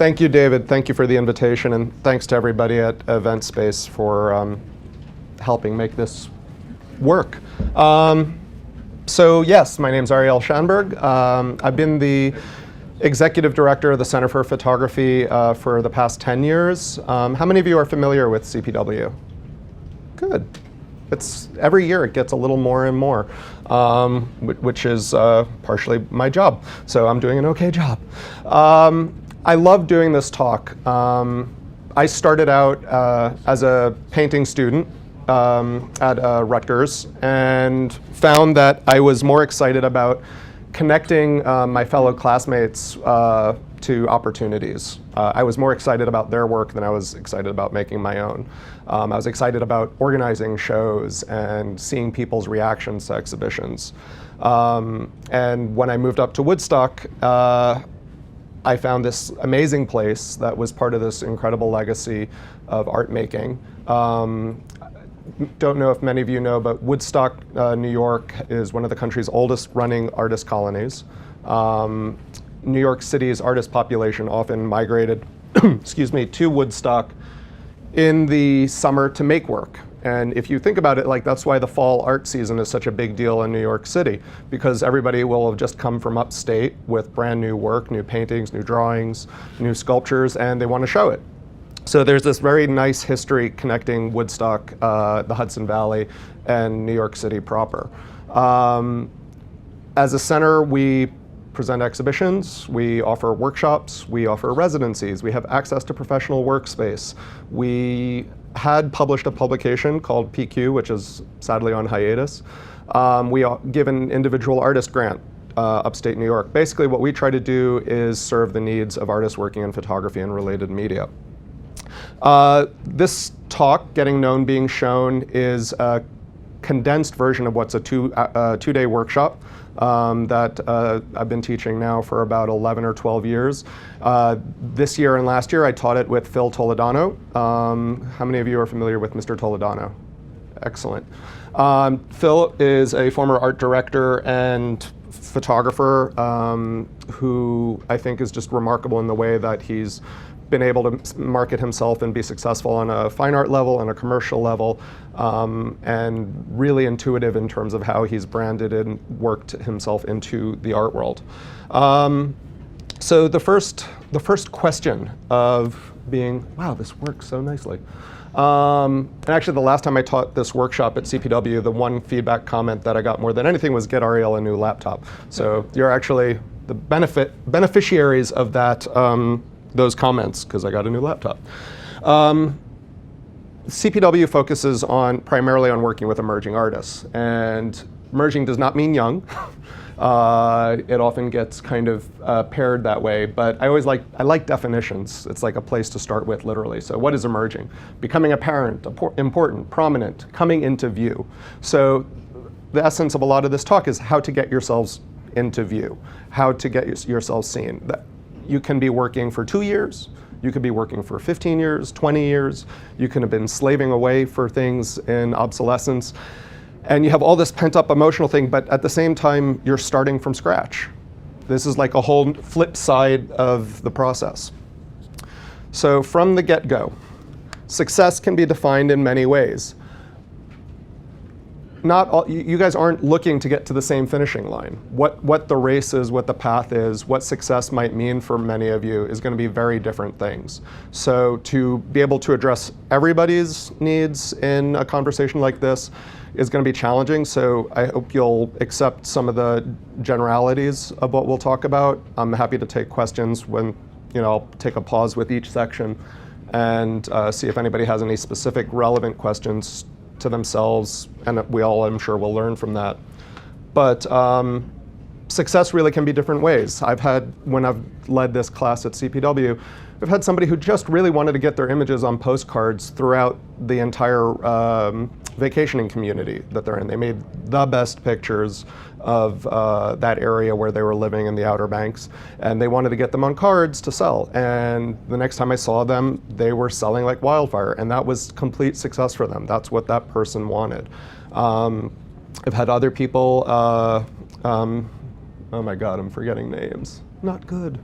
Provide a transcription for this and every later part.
Thank you, David. Thank you for the invitation, and thanks to everybody at Event Space for helping make this work. So yes, my name's Ariel Shanberg. I've been the Executive Director of the Center for Photography for the past 10 years. How many of you are familiar with CPW? Good. Every year it gets a little more and more, which is partially my job. So I'm doing an okay job. I love doing this talk. I started out as a painting student at Rutgers and found that I was more excited about connecting my fellow classmates to opportunities. I was more excited about their work than I was excited about making my own. I was excited about organizing shows and seeing people's reactions to exhibitions. And when I moved up to Woodstock, I found this amazing place that was part of this incredible legacy of art making. Don't know if many of you know, but Woodstock, New York is one of the country's oldest running artist colonies. New York City's artist population often migrated excuse me, to Woodstock in the summer to make work. And if you think about it, like that's why the fall art season is such a big deal in New York City, because everybody will have just come from upstate with brand new work, new paintings, new drawings, new sculptures, and they want to show it. So there's this very nice history connecting Woodstock, the Hudson Valley, and New York City proper. As a center, we present exhibitions, we offer workshops, we offer residencies, we have access to professional workspace. We had published a publication called PQ, which is sadly on hiatus. We give an individual artist grant upstate New York. Basically what we try to do is serve the needs of artists working in photography and related media. This talk, Getting Known, Being Shown, is a condensed version of what's a two-day workshop that I've been teaching now for about 11 or 12 years. This year and last year I taught it with Phil Toledano. How many of you are familiar with Mr. Toledano? Excellent. Phil is a former art director and photographer who I think is just remarkable in the way that he's been able to market himself and be successful on a fine art level and a commercial level, and really intuitive in terms of how he's branded and worked himself into the art world. So the first question of being, wow, this works so nicely. And actually the last time I taught this workshop at CPW, the one feedback comment that I got more than anything was get Ariel a new laptop. So you're actually the beneficiaries of that, those comments, because I got a new laptop. CPW focuses primarily on working with emerging artists, and emerging does not mean young. It often gets kind of paired that way, but I like definitions. It's like a place to start with, literally. So what is emerging? Becoming apparent, important, prominent, coming into view. So the essence of a lot of this talk is how to get yourselves into view, how to get yourselves seen. You can be working for 2 years, you could be working for 15 years, 20 years, you can have been slaving away for things in obsolescence, and you have all this pent-up emotional thing, but at the same time, you're starting from scratch. This is like a whole flip side of the process. So from the get-go, success can be defined in many ways. You guys aren't looking to get to the same finishing line. What the race is, what the path is, what success might mean for many of you is going to be very different things. So to be able to address everybody's needs in a conversation like this is going to be challenging. So I hope you'll accept some of the generalities of what we'll talk about. I'm happy to take questions when, I'll take a pause with each section and see if anybody has any specific relevant questions to themselves, and we all, I'm sure, will learn from that. But success really can be different ways. When I've led this class at CPW, I've had somebody who just really wanted to get their images on postcards throughout the entire vacationing community that they're in. They made the best pictures of that area where they were living in the Outer Banks, and they wanted to get them on cards to sell. And the next time I saw them, they were selling like wildfire, and that was complete success for them. That's what that person wanted. I've had other people, oh my God, I'm forgetting names. Not good.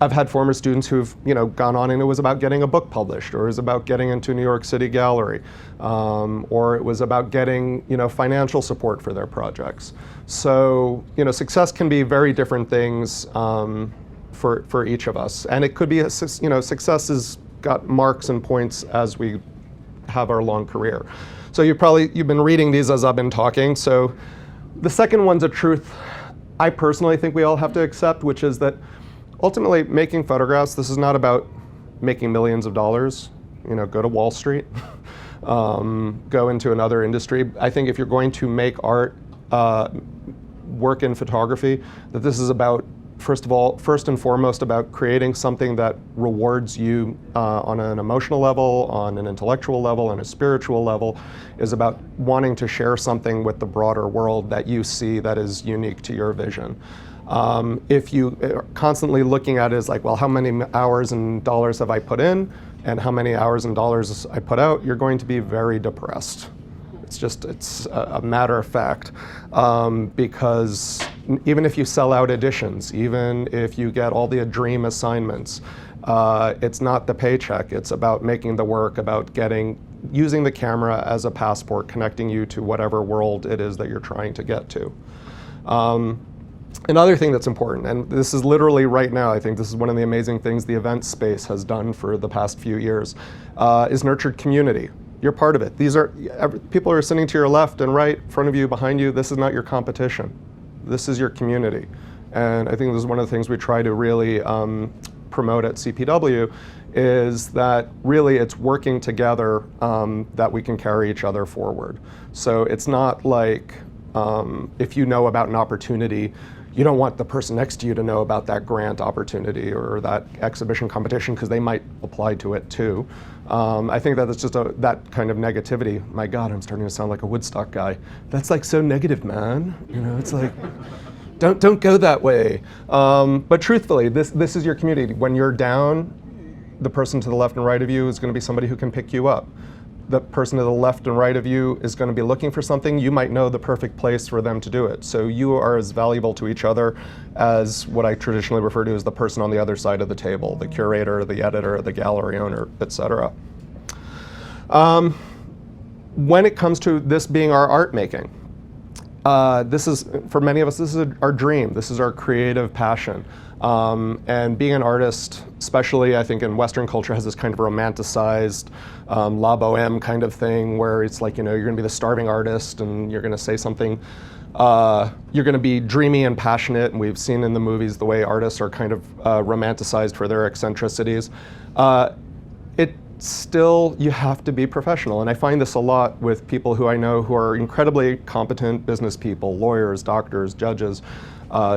I've had former students who've gone on and it was about getting a book published, or it was about getting into New York City Gallery, or it was about getting financial support for their projects. So success can be very different things for each of us, and it could be success has got marks and points as we have our long career. So you've been reading these as I've been talking. So the second one's a truth I personally think we all have to accept, which is that ultimately making photographs, this is not about making millions of dollars. Go to Wall Street, go into another industry. I think if you're going to make art, work in photography, that this is about, first and foremost, about creating something that rewards you on an emotional level, on an intellectual level, on a spiritual level, is about wanting to share something with the broader world that you see that is unique to your vision. If you are constantly looking at it as like, well, how many hours and dollars have I put in, and how many hours and dollars I put out, you're going to be very depressed. It's a matter of fact, because even if you sell out editions, even if you get all the dream assignments, it's not the paycheck. It's about making the work, about using the camera as a passport, connecting you to whatever world it is that you're trying to get to. Another thing that's important, and this is literally right now, I think this is one of the amazing things the event space has done for the past few years, is nurtured community. You're part of it. People are sitting to your left and right, in front of you, behind you. This is not your competition. This is your community. And I think this is one of the things we try to really promote at CPW, is that really it's working together that we can carry each other forward. So it's not like if you know about an opportunity, you don't want the person next to you to know about that grant opportunity or that exhibition competition, because they might apply to it too. I think that it's just that kind of negativity. My God, I'm starting to sound like a Woodstock guy. That's like so negative, man. It's like, don't go that way. But truthfully, this is your community. When you're down, the person to the left and right of you is going to be somebody who can pick you up. The person to the left and right of you is going to be looking for something. You might know the perfect place for them to do it. So you are as valuable to each other as what I traditionally refer to as the person on the other side of the table, the curator, the editor, the gallery owner, etc. When it comes to this being our art making, this is, for many of us, this is our dream. This is our creative passion. And being an artist, especially I think in Western culture, has this kind of romanticized la boheme kind of thing, where it's like, you're going to be the starving artist and you're going to say something, you're going to be dreamy and passionate, and we've seen in the movies the way artists are kind of romanticized for their eccentricities. Still, you have to be professional, and I find this a lot with people who I know who are incredibly competent business people, lawyers, doctors, judges,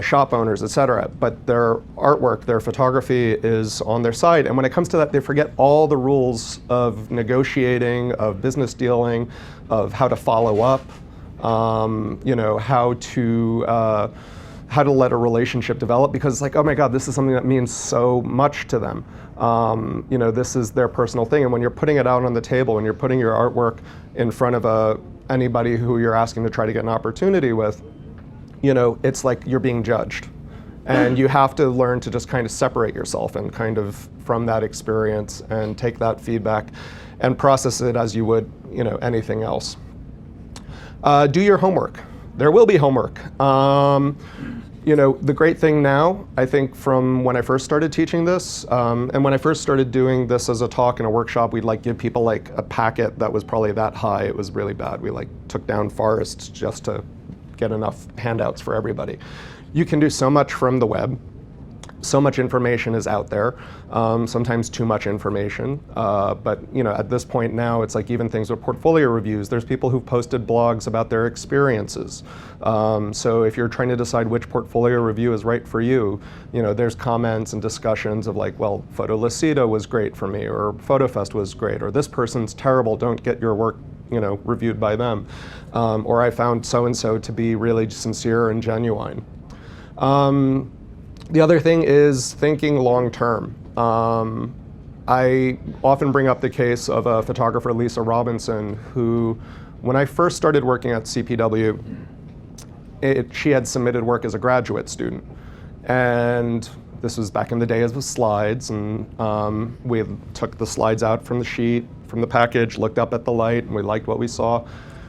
shop owners, etc. But their artwork, their photography is on their side, and when it comes to that, they forget all the rules of negotiating, of business dealing, of how to follow up, how to let a relationship develop, because it's like, oh my God, this is something that means so much to them. This is their personal thing, and when you're putting it out on the table, and you're putting your artwork in front of anybody who you're asking to try to get an opportunity with, it's like you're being judged. And you have to learn to just kind of separate yourself and kind of from that experience and take that feedback and process it as you would, anything else. Do your homework. There will be homework. The great thing now, I think from when I first started teaching this, and when I first started doing this as a talk in a workshop, we'd give people a packet that was probably that high. It was really bad. We took down forests just to get enough handouts for everybody. You can do so much from the web. So much information is out there, sometimes too much information, but at this point now, it's like even things with portfolio reviews, there's people who've posted blogs about their experiences. So if you're trying to decide which portfolio review is right for you, there's comments and discussions of well, Photo Lucido was great for me, or PhotoFest was great, or this person's terrible, don't get your work reviewed by them. Or I found so-and-so to be really sincere and genuine. The other thing is thinking long-term. I often bring up the case of a photographer, Lisa Robinson, who, when I first started working at CPW, she had submitted work as a graduate student. And This was back in the day of slides, and we took the slides out from the sheet, from the package, looked up at the light, and we liked what we saw.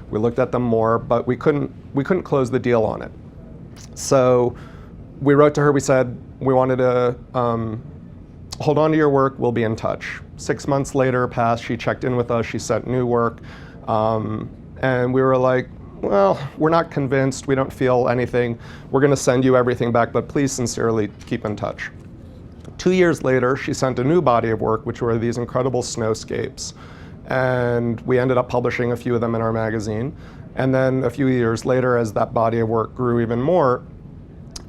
We looked at them more, but we couldn't close the deal on it. So we wrote to her, we said, we wanted to hold on to your work, we'll be in touch. 6 months later passed, she checked in with us, she sent new work, and we were like, well, we're not convinced, we don't feel anything, we're gonna send you everything back, but please sincerely keep in touch. 2 years later, she sent a new body of work, which were these incredible snowscapes. And we ended up publishing a few of them in our magazine. And then a few years later, as that body of work grew even more,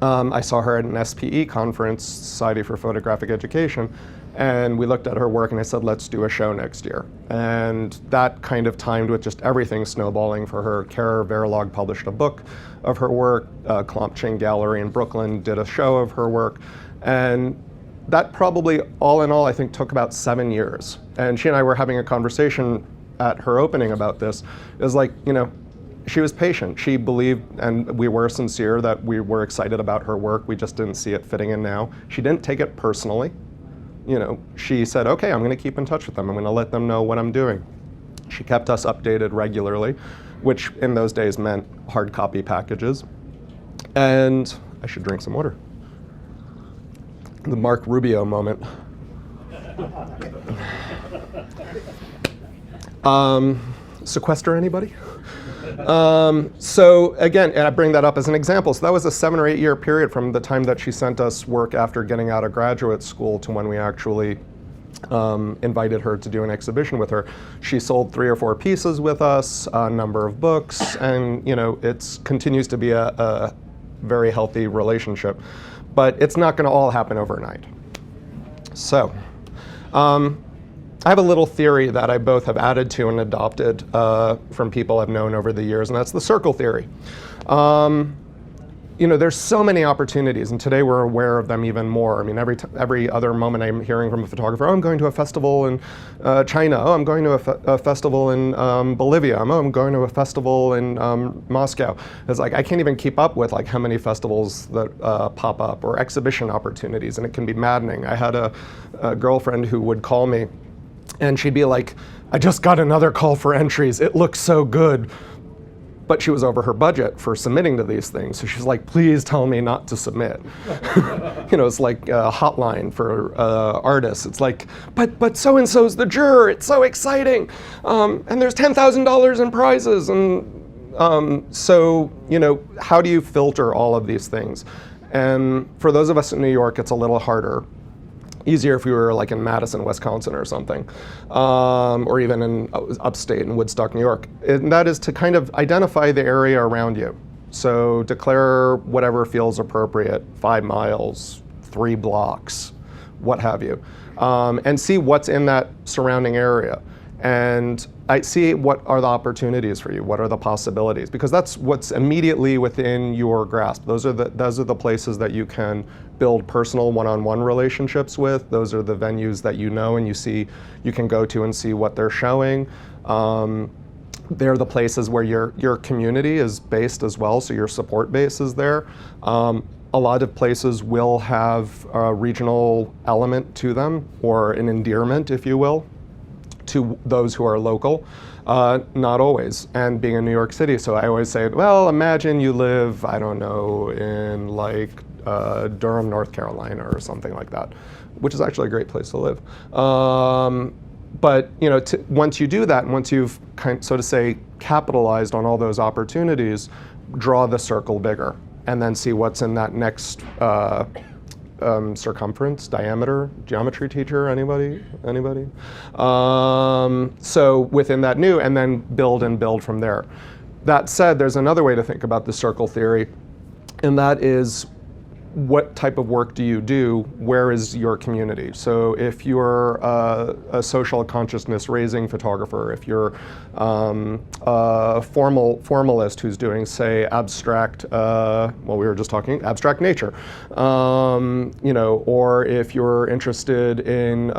I saw her at an SPE conference, Society for Photographic Education, and we looked at her work and I said, let's do a show next year. And that kind of timed with just everything snowballing for her. Kara Verlog published a book of her work. Klompching Gallery in Brooklyn did a show of her work. And that probably, all in all, I think took about 7 years. And she and I were having a conversation at her opening about this. It was like, you know, she was patient. She believed, and we were sincere, that we were excited about her work. We just didn't see it fitting in now. She didn't take it personally. You know, she said, okay, I'm gonna keep in touch with them. I'm gonna let them know what I'm doing. She kept us updated regularly, which in those days meant hard copy packages. And I should drink some water. The Mark Rubio moment. Sequester anybody? So again, and I bring that up as an example. So that was a 7 or 8 year period from the time that she sent us work after getting out of graduate school to when we actually invited her to do an exhibition with her. She sold 3 or 4 pieces with us, a number of books, and you know, it continues to be a very healthy relationship. But it's not going to all happen overnight. So, I have a little theory that I both have added to and adopted from people I've known over the years, and that's the circle theory. You know, there's so many opportunities, and today we're aware of them even more. I mean, every other moment I'm hearing from a photographer, oh, I'm going to a festival in China, oh, I'm going to a festival in Bolivia, oh, I'm going to a festival in Moscow. It's like, I can't even keep up with like how many festivals that pop up, or exhibition opportunities, and it can be maddening. I had a girlfriend who would call me, and she'd be like, I just got another call for entries, it looks so good. But she was over her budget for submitting to these things. So she's like, please tell me not to submit. You know, it's like a hotline for artists. It's like, but so-and-so's the juror, it's so exciting. And there's $10,000 in prizes. And so, you know, how do you filter all of these things? And for those of us in New York, it's a little harder. Easier if we were like in Madison, Wisconsin or something, or even in upstate in Woodstock, New York. And that is to kind of identify the area around you. So declare whatever feels appropriate, 5 miles, 3 blocks, what have you, and see what's in that surrounding area. And I see what are the opportunities for you, what are the possibilities, because that's what's immediately within your grasp. Those are the places that you can build personal one-on-one relationships with. Those are the venues that you know and you can go to and see what they're showing. They're the places where your community is based as well, so your support base is there. A lot of places will have a regional element to them, or an endearment, if you will, to those who are local. Not always, and being in New York City, so I always say, well, imagine you live, I don't know, in like Durham, North Carolina or something like that, which is actually a great place to live. But you know, once you do that, and once you've so to say capitalized on all those opportunities, draw the circle bigger, and then see what's in that next circumference, diameter, geometry teacher, anybody? So within that new, and then build from there. That said, there's another way to think about the circle theory, and that is, what type of work do you do? Where is your community? So if you're a social consciousness raising photographer, if you're a formalist who's doing, say, abstract, well, we were just talking abstract nature, you know, or if you're interested in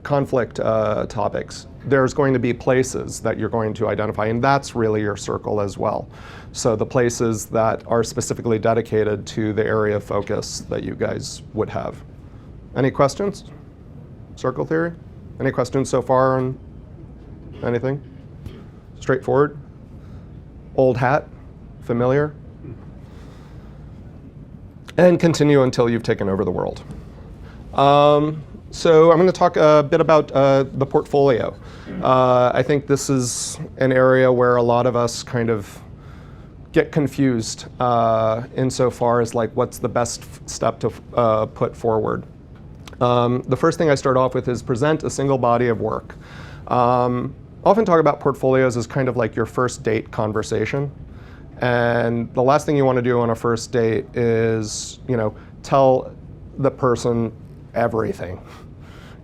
conflict topics. There's going to be places that you're going to identify, and that's really your circle as well. So the places that are specifically dedicated to the area of focus that you guys would have. Any questions? Circle theory? Any questions so far on anything? Straightforward? Old hat? Familiar? And continue until you've taken over the world. So I'm going to talk a bit about the portfolio. I think this is an area where a lot of us kind of get confused insofar as like what's the best step to put forward. The first thing I start off with is present a single body of work. Often talk about portfolios as kind of like your first date conversation. And the last thing you want to do on a first date is, tell the person everything.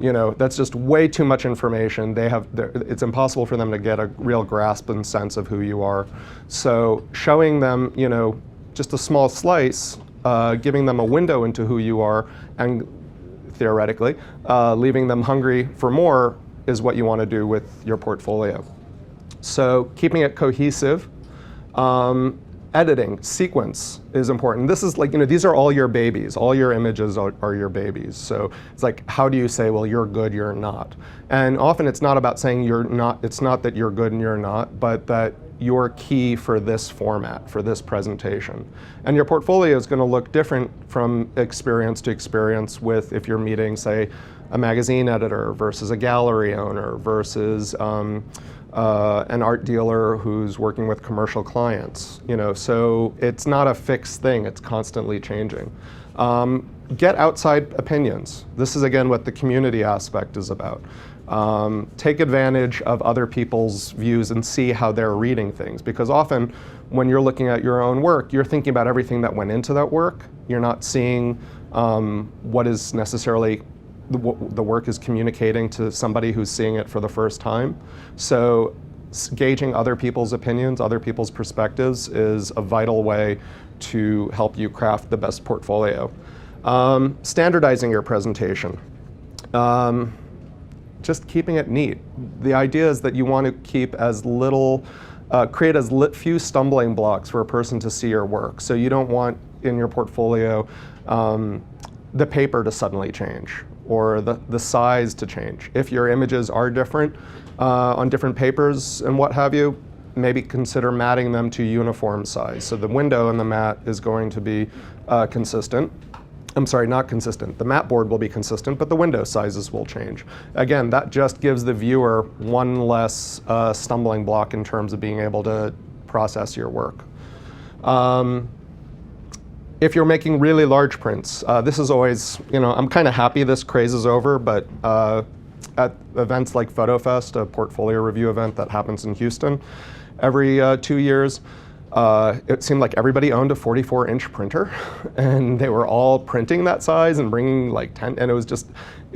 That's just way too much information. It's impossible for them to get a real grasp and sense of who you are. So showing them, just a small slice, giving them a window into who you are, and theoretically, leaving them hungry for more is what you want to do with your portfolio. So keeping it cohesive. Editing, sequence is important. This is like, these are all your babies. All your images are your babies. So it's like, how do you say, well, you're good, you're not? And often it's not about saying you're not, it's not that you're good and you're not, but that you're key for this format, for this presentation. And your portfolio is going to look different from experience to experience with if you're meeting, say, a magazine editor versus a gallery owner versus an art dealer who's working with commercial clients. So it's not a fixed thing, it's constantly changing. Get outside opinions. This is again what the community aspect is about. Take advantage of other people's views and see how they're reading things, because often when you're looking at your own work, you're thinking about everything that went into that work. You're not seeing what is necessarily the work is communicating to somebody who's seeing it for the first time. So gauging other people's opinions, other people's perspectives is a vital way to help you craft the best portfolio. Standardizing your presentation. Just keeping it neat. The idea is that you want to keep as little, create as few stumbling blocks for a person to see your work. So you don't want in your portfolio the paper to suddenly change, or the size to change. If your images are different on different papers and what have you, maybe consider matting them to uniform size. So the window in the mat is going to be consistent. I'm sorry, not consistent. The mat board will be consistent, but the window sizes will change. Again, that just gives the viewer one less stumbling block in terms of being able to process your work. If you're making really large prints, this is always, I'm kind of happy this craze is over, but at events like PhotoFest, a portfolio review event that happens in Houston every 2 years, it seemed like everybody owned a 44-inch printer, and they were all printing that size and bringing like 10, and it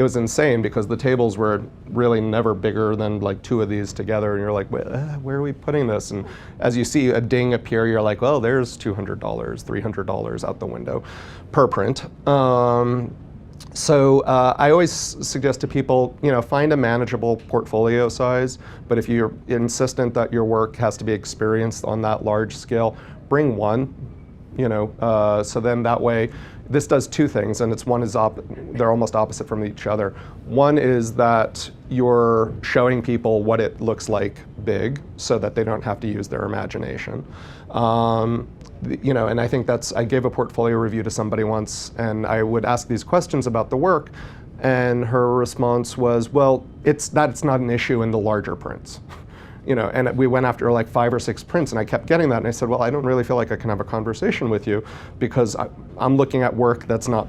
was insane because the tables were really never bigger than like 2 of these together, and you're like, where are we putting this? And as you see a ding appear, you're like, well, there's $200, $300 out the window per print. So I always suggest to people, find a manageable portfolio size, but if you're insistent that your work has to be experienced on that large scale, bring one, so then that way, this does 2 things, and they're almost opposite from each other. One is that you're showing people what it looks like big, so that they don't have to use their imagination. And I think I gave a portfolio review to somebody once, and I would ask these questions about the work, and her response was, well, it's not an issue in the larger prints. And we went after like 5 or 6 prints, and I kept getting that, and I said, well, I don't really feel like I can have a conversation with you because I'm looking at work that's not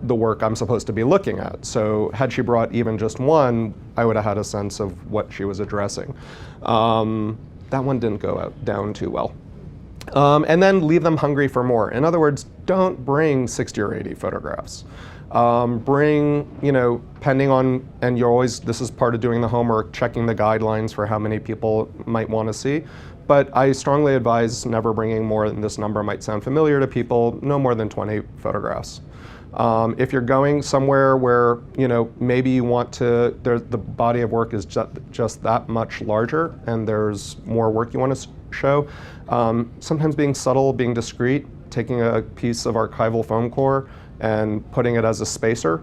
the work I'm supposed to be looking at. So had she brought even just one, I would have had a sense of what she was addressing. That one didn't go down too well. And then leave them hungry for more. In other words, don't bring 60 or 80 photographs. Bring, depending on, and this is part of doing the homework, checking the guidelines for how many people might want to see. But I strongly advise never bringing more than this number might sound familiar to people, no more than 20 photographs. If you're going somewhere where, maybe you want to, the body of work is just that much larger and there's more work you want to show, sometimes being subtle, being discreet, taking a piece of archival foam core and putting it as a spacer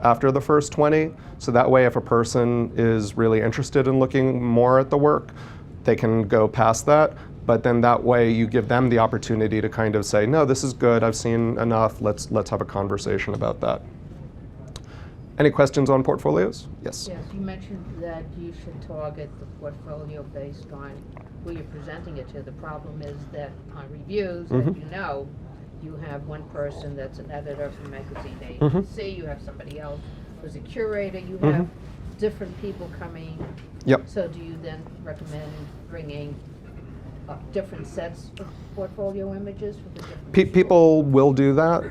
after the first 20. So that way, if a person is really interested in looking more at the work, they can go past that. But then that way you give them the opportunity to kind of say, no, this is good, I've seen enough, let's have a conversation about that. Any questions on portfolios? Yes. Yes, you mentioned that you should target the portfolio based on who you're presenting it to. The problem is that on reviews, as you know, you have one person that's an editor from magazine A and C, you have somebody else who's a curator, you have different people coming. Yep. So do you then recommend bringing different sets of portfolio images for the different people will do that.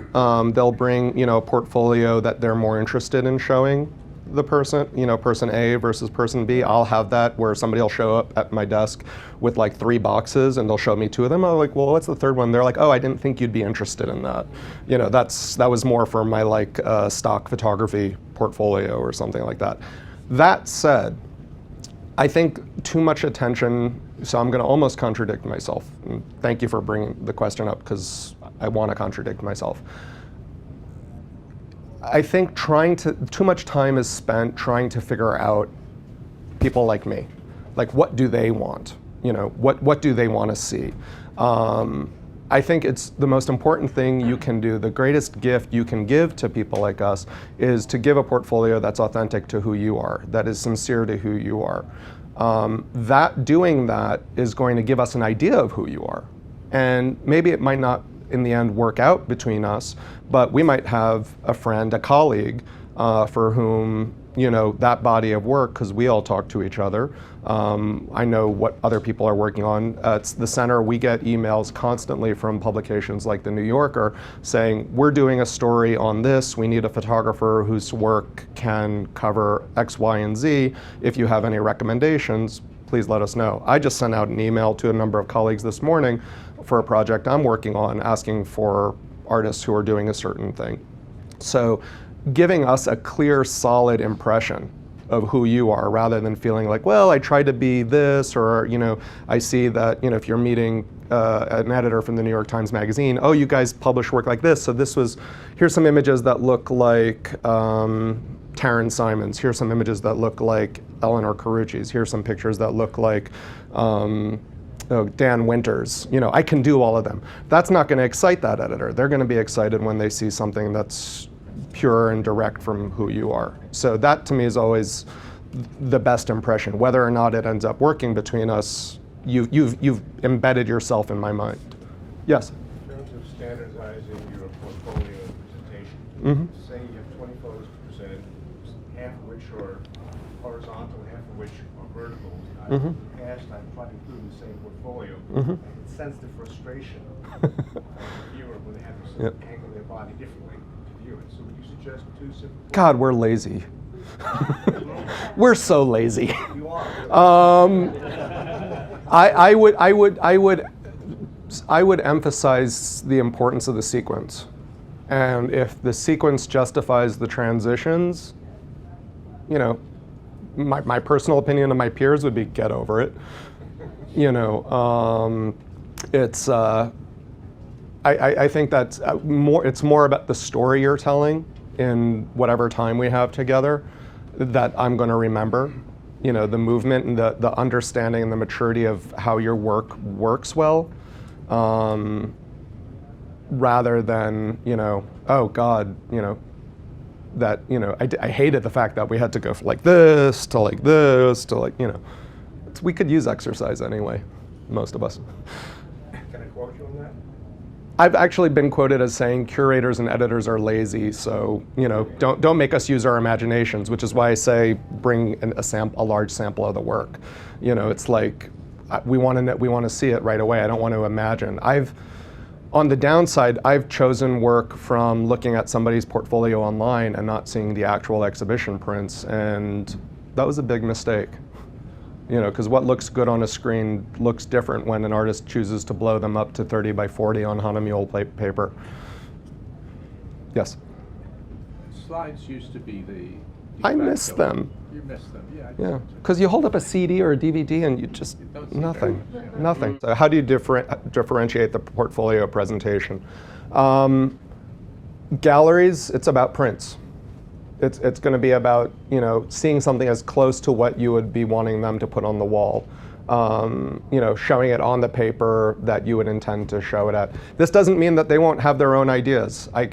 They'll bring, a portfolio that they're more interested in showing the person, person A versus person B. I'll have that where somebody will show up at my desk with like 3 boxes and they'll show me 2 of them. I'm like, well, what's the third one? They're like, oh, I didn't think you'd be interested in that. That was more for my like stock photography portfolio or something like that. That said, I think too much attention, so I'm going to almost contradict myself. And thank you for bringing the question up because I want to contradict myself. I think too much time is spent trying to figure out people like me. Like, what do they want? What do they want to see? I think it's the most important thing you can do, the greatest gift you can give to people like us is to give a portfolio that's authentic to who you are, that is sincere to who you are. Doing that is going to give us an idea of who you are. And maybe it might not in the end work out between us, but we might have a friend, a colleague, for whom that body of work, because we all talk to each other. I know what other people are working on. At the center, we get emails constantly from publications like The New Yorker saying, we're doing a story on this. We need a photographer whose work can cover X, Y, and Z. If you have any recommendations, please let us know. I just sent out an email to a number of colleagues this morning for a project I'm working on, asking for artists who are doing a certain thing. So giving us a clear, solid impression of who you are rather than feeling like, well, I tried to be this, or I see that if you're meeting an editor from the New York Times Magazine, oh, you guys publish work like this, so here's some images that look like Taryn Simons, here's some images that look like Eleanor Carucci's, here's some pictures that look like Dan Winters. I can do all of them. That's not going to excite that editor. They're going to be excited when they see something that's pure and direct from who you are. So that to me is always the best impression. Whether or not it ends up working between us, you've embedded yourself in my mind. Yes? In terms of standardizing your portfolio presentation, say you have 20 photos presented, half of which are horizontal, half of which are vertical. In the past, I've tried to include the same portfolio. I can sense the frustration of the viewer when they have to angle their body differently to view it. So would you suggest 2 simple? God, we're lazy. We're so lazy. You are. I would emphasize the importance of the sequence. And if the sequence justifies the transitions, my personal opinion of my peers would be get over it. I think that's it's more about the story you're telling in whatever time we have together that I'm going to remember. The movement and the understanding and the maturity of how your work works well, rather than, oh God, that, I hated the fact that we had to go from like this to like this to like, we could use exercise anyway, most of us. Can I quote you on that? I've actually been quoted as saying curators and editors are lazy, so don't make us use our imaginations, which is why I say bring a large sample of the work. It's like we want to see it right away. I don't want to imagine. On the downside, I've chosen work from looking at somebody's portfolio online and not seeing the actual exhibition prints, and that was a big mistake. Because what looks good on a screen looks different when an artist chooses to blow them up to 30 by 40 on Hahnemühle paper. Yes? slides used to be the I miss facto. them. You miss them, yeah. Yeah, because you hold up a CD or a DVD and you just, You don't see nothing, very much, yeah. nothing. So how do you differentiate the portfolio presentation? Galleries, it's about prints. It's going to be about, you know, seeing something as close to what you would be wanting them to put on the wall. You know, showing it on the paper that you would intend to show it at. This doesn't mean that they won't have their own ideas. I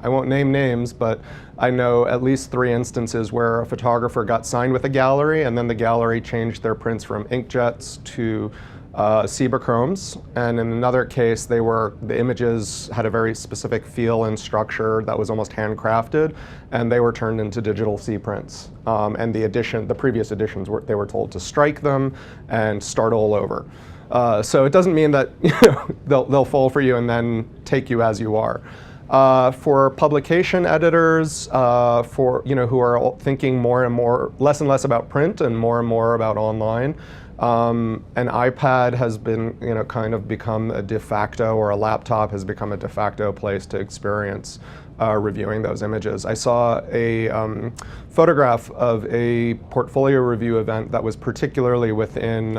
won't name names, but I know at least 3 instances where a photographer got signed with a gallery and then the gallery changed their prints from inkjets to Ciberchromes, and in another case, the images had a very specific feel and structure that was almost handcrafted, and they were turned into digital C prints. And the previous editions, they were told to strike them and start all over. So it doesn't mean that, you know, they'll fall for you and then take you as you are. For publication editors, for, you know, who are thinking more and more, less and less about print and more about online. An iPad has been, you know, kind of become a de facto, or a laptop has become a de facto place to experience reviewing those images. I saw a photograph of a portfolio review event that was particularly within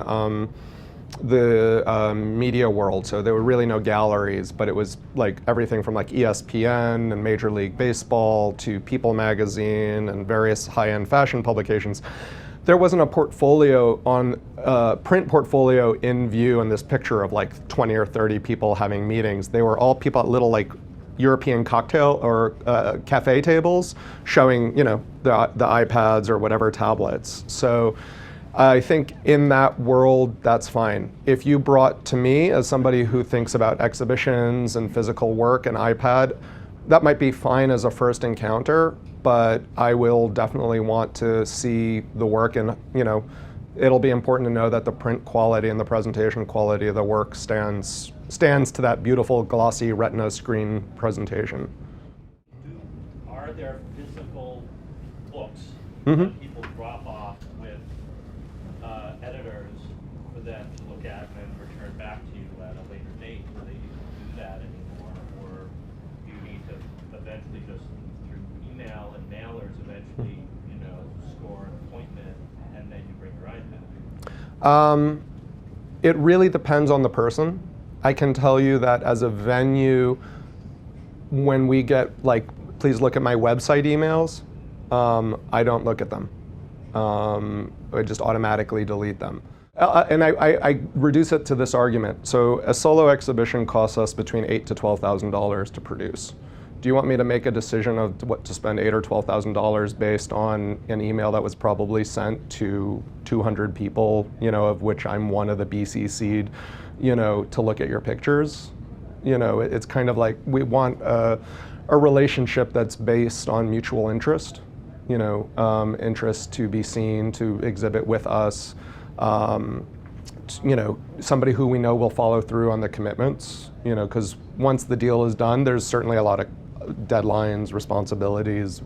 the media world. So there were really no galleries, but it was like everything from like ESPN and Major League Baseball to People magazine and various high-end fashion publications. There wasn't a portfolio on print portfolio in view in this picture of like 20 or 30 people having meetings. They were all people at little like European cocktail or cafe tables showing, you know, the iPads or whatever tablets. So I think in that world, that's fine. If you brought to me, as somebody who thinks about exhibitions and physical work, an iPad, that might be fine as a first encounter, but I will definitely want to see the work, and, you know, it'll be important to know that the print quality and the presentation quality of the work stands to that beautiful glossy retina screen presentation. Are there physical books Mm-hmm. that people drop off with editors for them to look at and then return back to you at a later date? Do they do that anymore, or do you need to eventually just through email and mailers eventually, you know, score an appointment and then you bring your iPad? It really depends on the person. I can tell you that as a venue, when we get like, please look at my website emails, I don't look at them. I just automatically delete them. And I reduce it to this argument. So a solo exhibition costs us between $8,000 to $12,000 to produce. Do you want me to make a decision of what to spend $8,000 or $12,000 based on an email that was probably sent to 200 people, you know, of which I'm one of the BCC'd, you know, to look at your pictures? You know, it's kind of like we want a relationship that's based on mutual interest, you know, interest to be seen, to exhibit with us, you know, somebody who we know will follow through on the commitments, you know, because once the deal is done, there's certainly a lot of deadlines, responsibilities,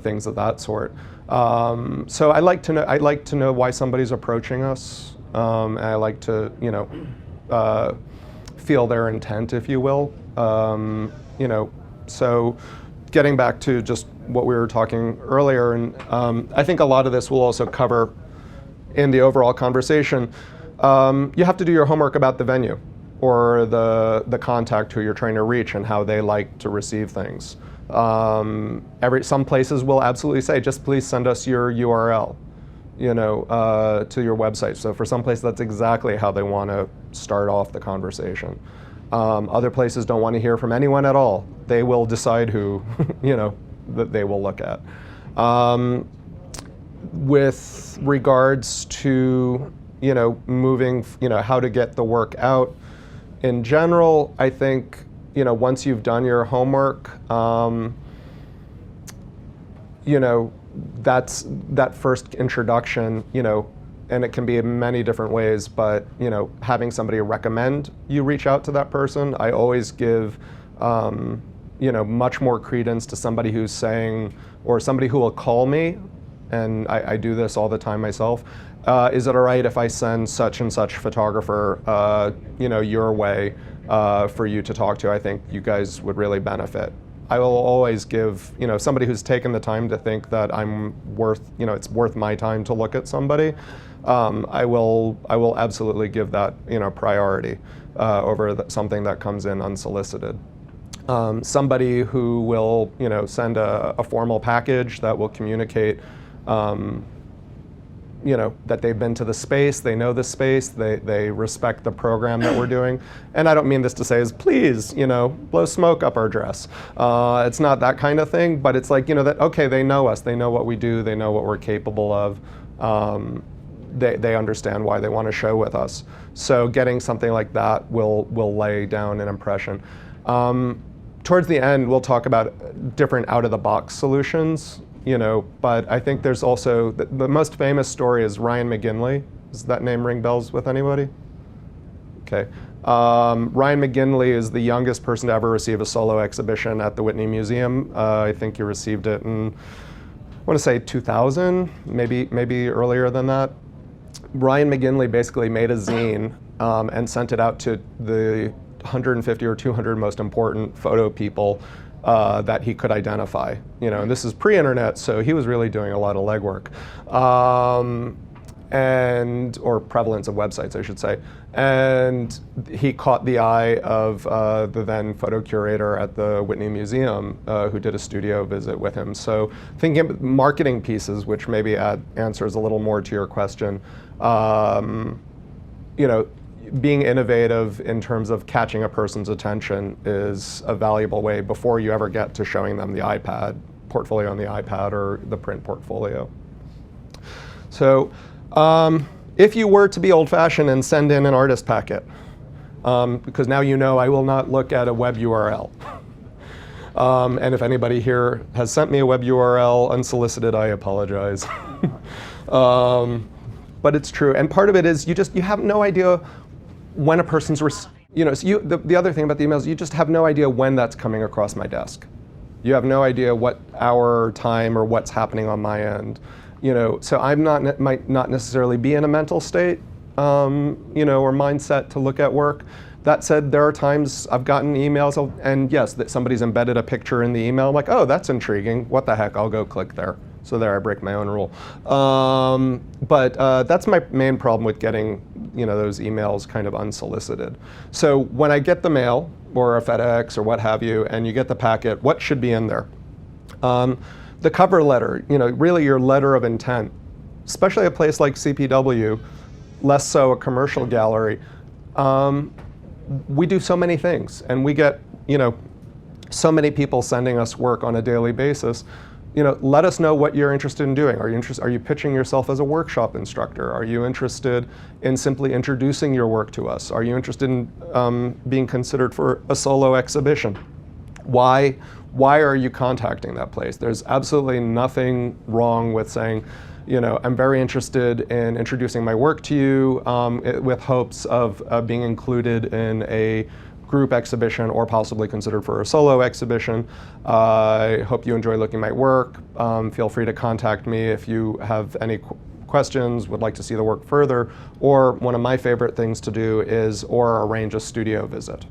things of that sort. So I like to know why somebody's approaching us, and I like to, you know, feel their intent, if you will. You know, so getting back to just what we were talking earlier, and I think a lot of this will also cover in the overall conversation. You have to do your homework about the venue or the contact who you're trying to reach and how they like to receive things. Some places will absolutely say, just please send us your URL, you know, to your website. So for some places, that's exactly how they want to start off the conversation. Other places don't want to hear from anyone at all. They will decide who, you know, that they will look at. With regards to, you know, moving, you know, how to get the work out, in general, I think, you know, once you've done your homework, you know, that's that first introduction, you know, and it can be in many different ways, but, you know, having somebody recommend you reach out to that person, I always give, you know, much more credence to somebody who's saying, or somebody who will call me, and I do this all the time myself, is it all right if I send such and such photographer, you know, your way for you to talk to? I think you guys would really benefit. I will always give, somebody who's taken the time to think that I'm worth, it's worth my time to look at somebody. I will absolutely give that, priority over something that comes in unsolicited. Somebody who will, send a formal package that will communicate, that they've been to the space, they know the space, they respect the program that we're doing. And I don't mean this to say is, please, blow smoke up our dress. It's not that kind of thing, but it's like, that, okay, they know us, they know what we do, they know what we're capable of. They understand why they want to show with us. So getting something like that will lay down an impression. Towards the end, we'll talk about different out-of-the-box solutions, but I think there's also, the most famous story is Ryan McGinley. Does that name ring bells with anybody? Okay. Ryan McGinley is the youngest person to ever receive a solo exhibition at the Whitney Museum. I think he received it in, I want to say 2000, maybe earlier than that. Ryan McGinley basically made a zine and sent it out to the 150 or 200 most important photo people that he could identify. And this is pre-internet, so he was really doing a lot of legwork, or prevalence of websites, I should say. And he caught the eye of the then photo curator at the Whitney Museum, who did a studio visit with him. So thinking of marketing pieces, which maybe answers a little more to your question, being innovative in terms of catching a person's attention is a valuable way before you ever get to showing them the portfolio on the iPad or the print portfolio. So if you were to be old-fashioned and send in an artist packet, because now I will not look at a web URL. And if anybody here has sent me a web URL unsolicited, I apologize. But it's true. And part of it is you have no idea when a person's, the other thing about the emails, you just have no idea when that's coming across my desk. You have no idea what hour, time, or what's happening on my end. So might not necessarily be in a mental state, or mindset to look at work. That said, there are times I've gotten emails, and yes, that somebody's embedded a picture in the email. I'm like, oh, that's intriguing. What the heck? I'll go click there. So there, I break my own rule. But that's my main problem with getting, those emails kind of unsolicited. So when I get the mail or a FedEx or what have you, and you get the packet, what should be in there? The cover letter, really your letter of intent, especially a place like CPW, less so a commercial gallery. We do so many things, and we get, so many people sending us work on a daily basis. Let us know what you're interested in doing. Are you pitching yourself as a workshop instructor? Are you interested in simply introducing your work to us? Are you interested in being considered for a solo exhibition? Why are you contacting that place? There's absolutely nothing wrong with saying, I'm very interested in introducing my work to you with hopes of being included in a group exhibition or possibly considered for a solo exhibition. I hope you enjoy looking at my work. Feel free to contact me if you have any questions, would like to see the work further, or one of my favorite things to do is arrange a studio visit.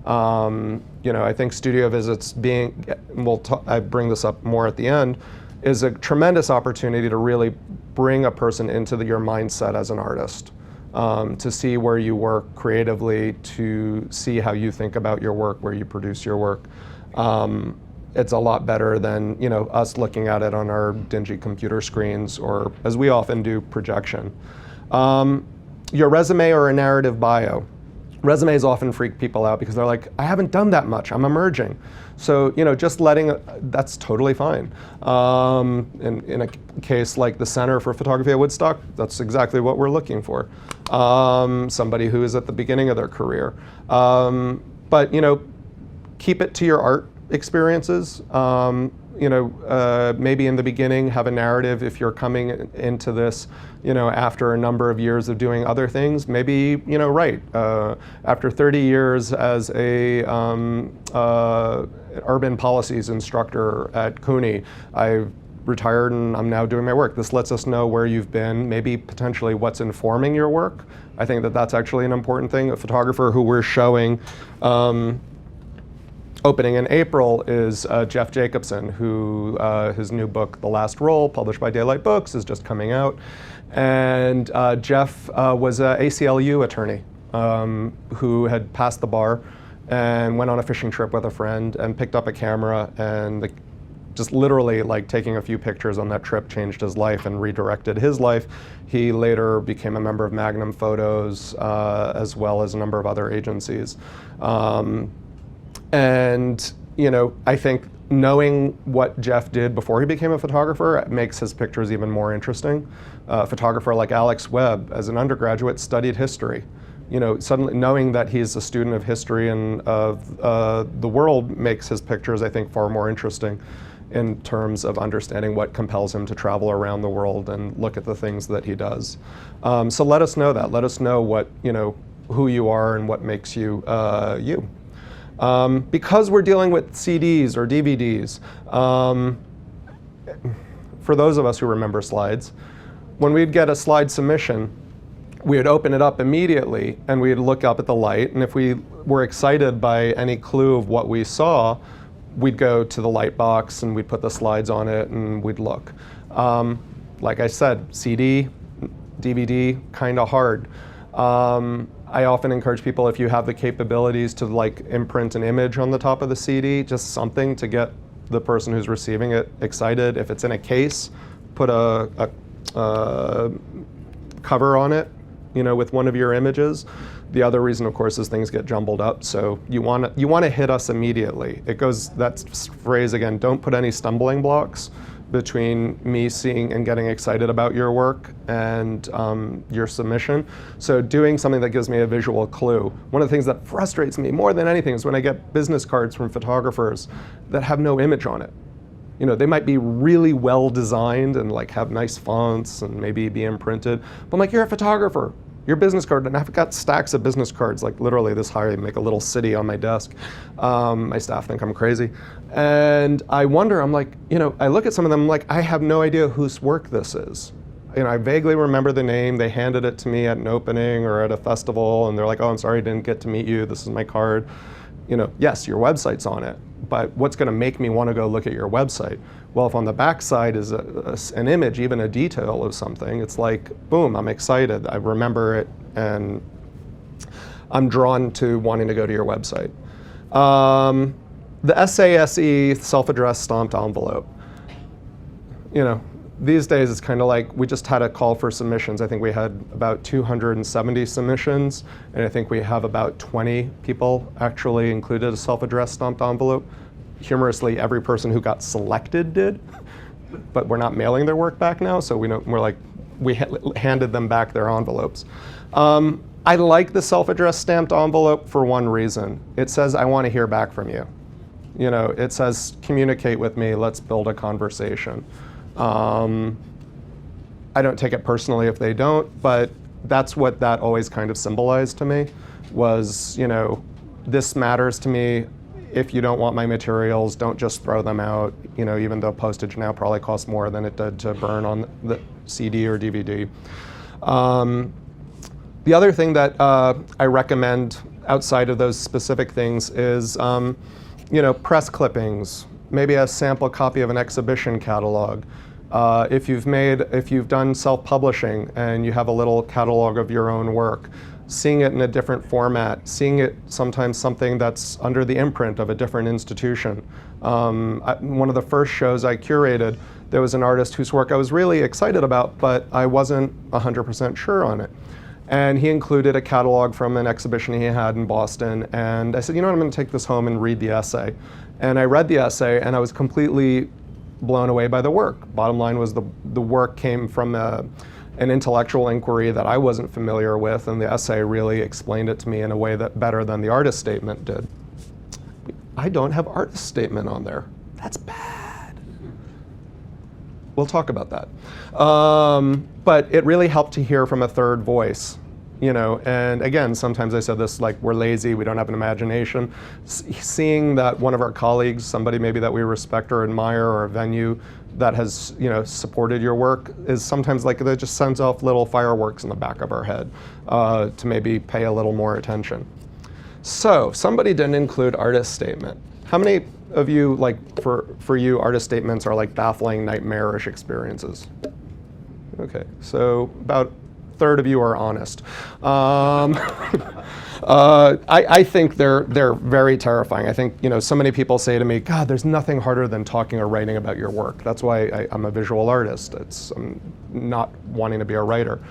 I think studio visits I bring this up more at the end, is a tremendous opportunity to really bring a person into your mindset as an artist. To see where you work creatively, to see how you think about your work, where you produce your work. It's a lot better than us looking at it on our dingy computer screens, or as we often do, projection. Your resume or a narrative bio. Resumes often freak people out because they're like, I haven't done that much, I'm emerging. So, just that's totally fine. In a case like the Center for Photography at Woodstock, that's exactly what we're looking for. Somebody who is at the beginning of their career. But, keep it to your art experiences. Maybe in the beginning have a narrative if you're coming into this, after a number of years of doing other things. Maybe, write. After 30 years as a urban policies instructor at CUNY, I've retired and I'm now doing my work. This lets us know where you've been, maybe potentially what's informing your work. I think that that's actually an important thing. A photographer who we're showing opening in April is Jeff Jacobson, who his new book, The Last Roll, published by Daylight Books, is just coming out. And Jeff was an ACLU attorney who had passed the bar and went on a fishing trip with a friend and picked up a camera, and just literally like taking a few pictures on that trip changed his life and redirected his life. He later became a member of Magnum Photos, as well as a number of other agencies. And you know, I think knowing what Jeff did before he became a photographer makes his pictures even more interesting. A photographer like Alex Webb, as an undergraduate, studied history. You know, suddenly knowing that he's a student of history and of the world makes his pictures, I think, far more interesting in terms of understanding what compels him to travel around the world and look at the things that he does. So let us know that. Let us know what, you know, who you are and what makes you you. Because we're dealing with CDs or DVDs, for those of us who remember slides, when we'd get a slide submission, we'd open it up immediately and we'd look up at the light, and if we were excited by any clue of what we saw, we'd go to the light box and we'd put the slides on it and we'd look. Like I said, CD, DVD, kind of hard. I often encourage people, if you have the capabilities to like imprint an image on the top of the CD, just something to get the person who's receiving it excited. If it's in a case, put a cover on it, you know, with one of your images. The other reason, of course, is things get jumbled up. So you want to hit us immediately. It goes, that phrase again, don't put any stumbling blocks between me seeing and getting excited about your work and your submission. So doing something that gives me a visual clue. One of the things that frustrates me more than anything is when I get business cards from photographers that have no image on it. You know, they might be really well designed and like have nice fonts and maybe be imprinted, but I'm like, you're a photographer. Your business card, and I've got stacks of business cards, like literally this high, make a little city on my desk. My staff think I'm crazy. And I wonder, I'm like, you know, I look at some of them, I'm like, I have no idea whose work this is. You know, I vaguely remember the name, they handed it to me at an opening or at a festival, and they're like, oh, I'm sorry I didn't get to meet you, this is my card. You know, yes, your website's on it, but what's gonna make me wanna go look at your website? Well, if on the back side is an image, even a detail of something, it's like, boom, I'm excited. I remember it, and I'm drawn to wanting to go to your website. The SASE, self-addressed stamped envelope. You know, these days it's kind of like, we just had a call for submissions. I think we had about 270 submissions, and I think we have about 20 people actually included a self-addressed stamped envelope. Humorously, every person who got selected did, but we're not mailing their work back now, so we handed them back their envelopes. I like the self-addressed stamped envelope for one reason. It says, I want to hear back from you. You know, it says, communicate with me, let's build a conversation. I don't take it personally if they don't, but that's what that always kind of symbolized to me, was, you know, this matters to me. If you don't want my materials, don't just throw them out, you know, even though postage now probably costs more than it did to burn on the CD or DVD. The other thing that I recommend outside of those specific things is, you know, press clippings, maybe a sample copy of an exhibition catalog. If you've done self-publishing and you have a little catalog of your own work, seeing it in a different format, seeing it sometimes something that's under the imprint of a different institution. One of the first shows I curated, there was an artist whose work I was really excited about, but I wasn't 100% sure on it. And he included a catalog from an exhibition he had in Boston, and I said, you know what, I'm gonna take this home and read the essay. And I read the essay, and I was completely blown away by the work. Bottom line was the work came from an intellectual inquiry that I wasn't familiar with, and the essay really explained it to me in a way that better than the artist statement did. I don't have artist statement on there. That's bad. We'll talk about that. But it really helped to hear from a third voice, you know, and again, sometimes I said this, like, we're lazy, we don't have an imagination. Seeing that one of our colleagues, somebody maybe that we respect or admire, or a venue that has, you know, supported your work, is sometimes like that just sends off little fireworks in the back of our head to maybe pay a little more attention. So somebody didn't include artist statement. How many of you, like, for you, artist statements are like baffling, nightmarish experiences? Okay, so about a third of you are honest. I think they're very terrifying. I think, you know, so many people say to me, God, there's nothing harder than talking or writing about your work. That's why I'm a visual artist. I'm not wanting to be a writer.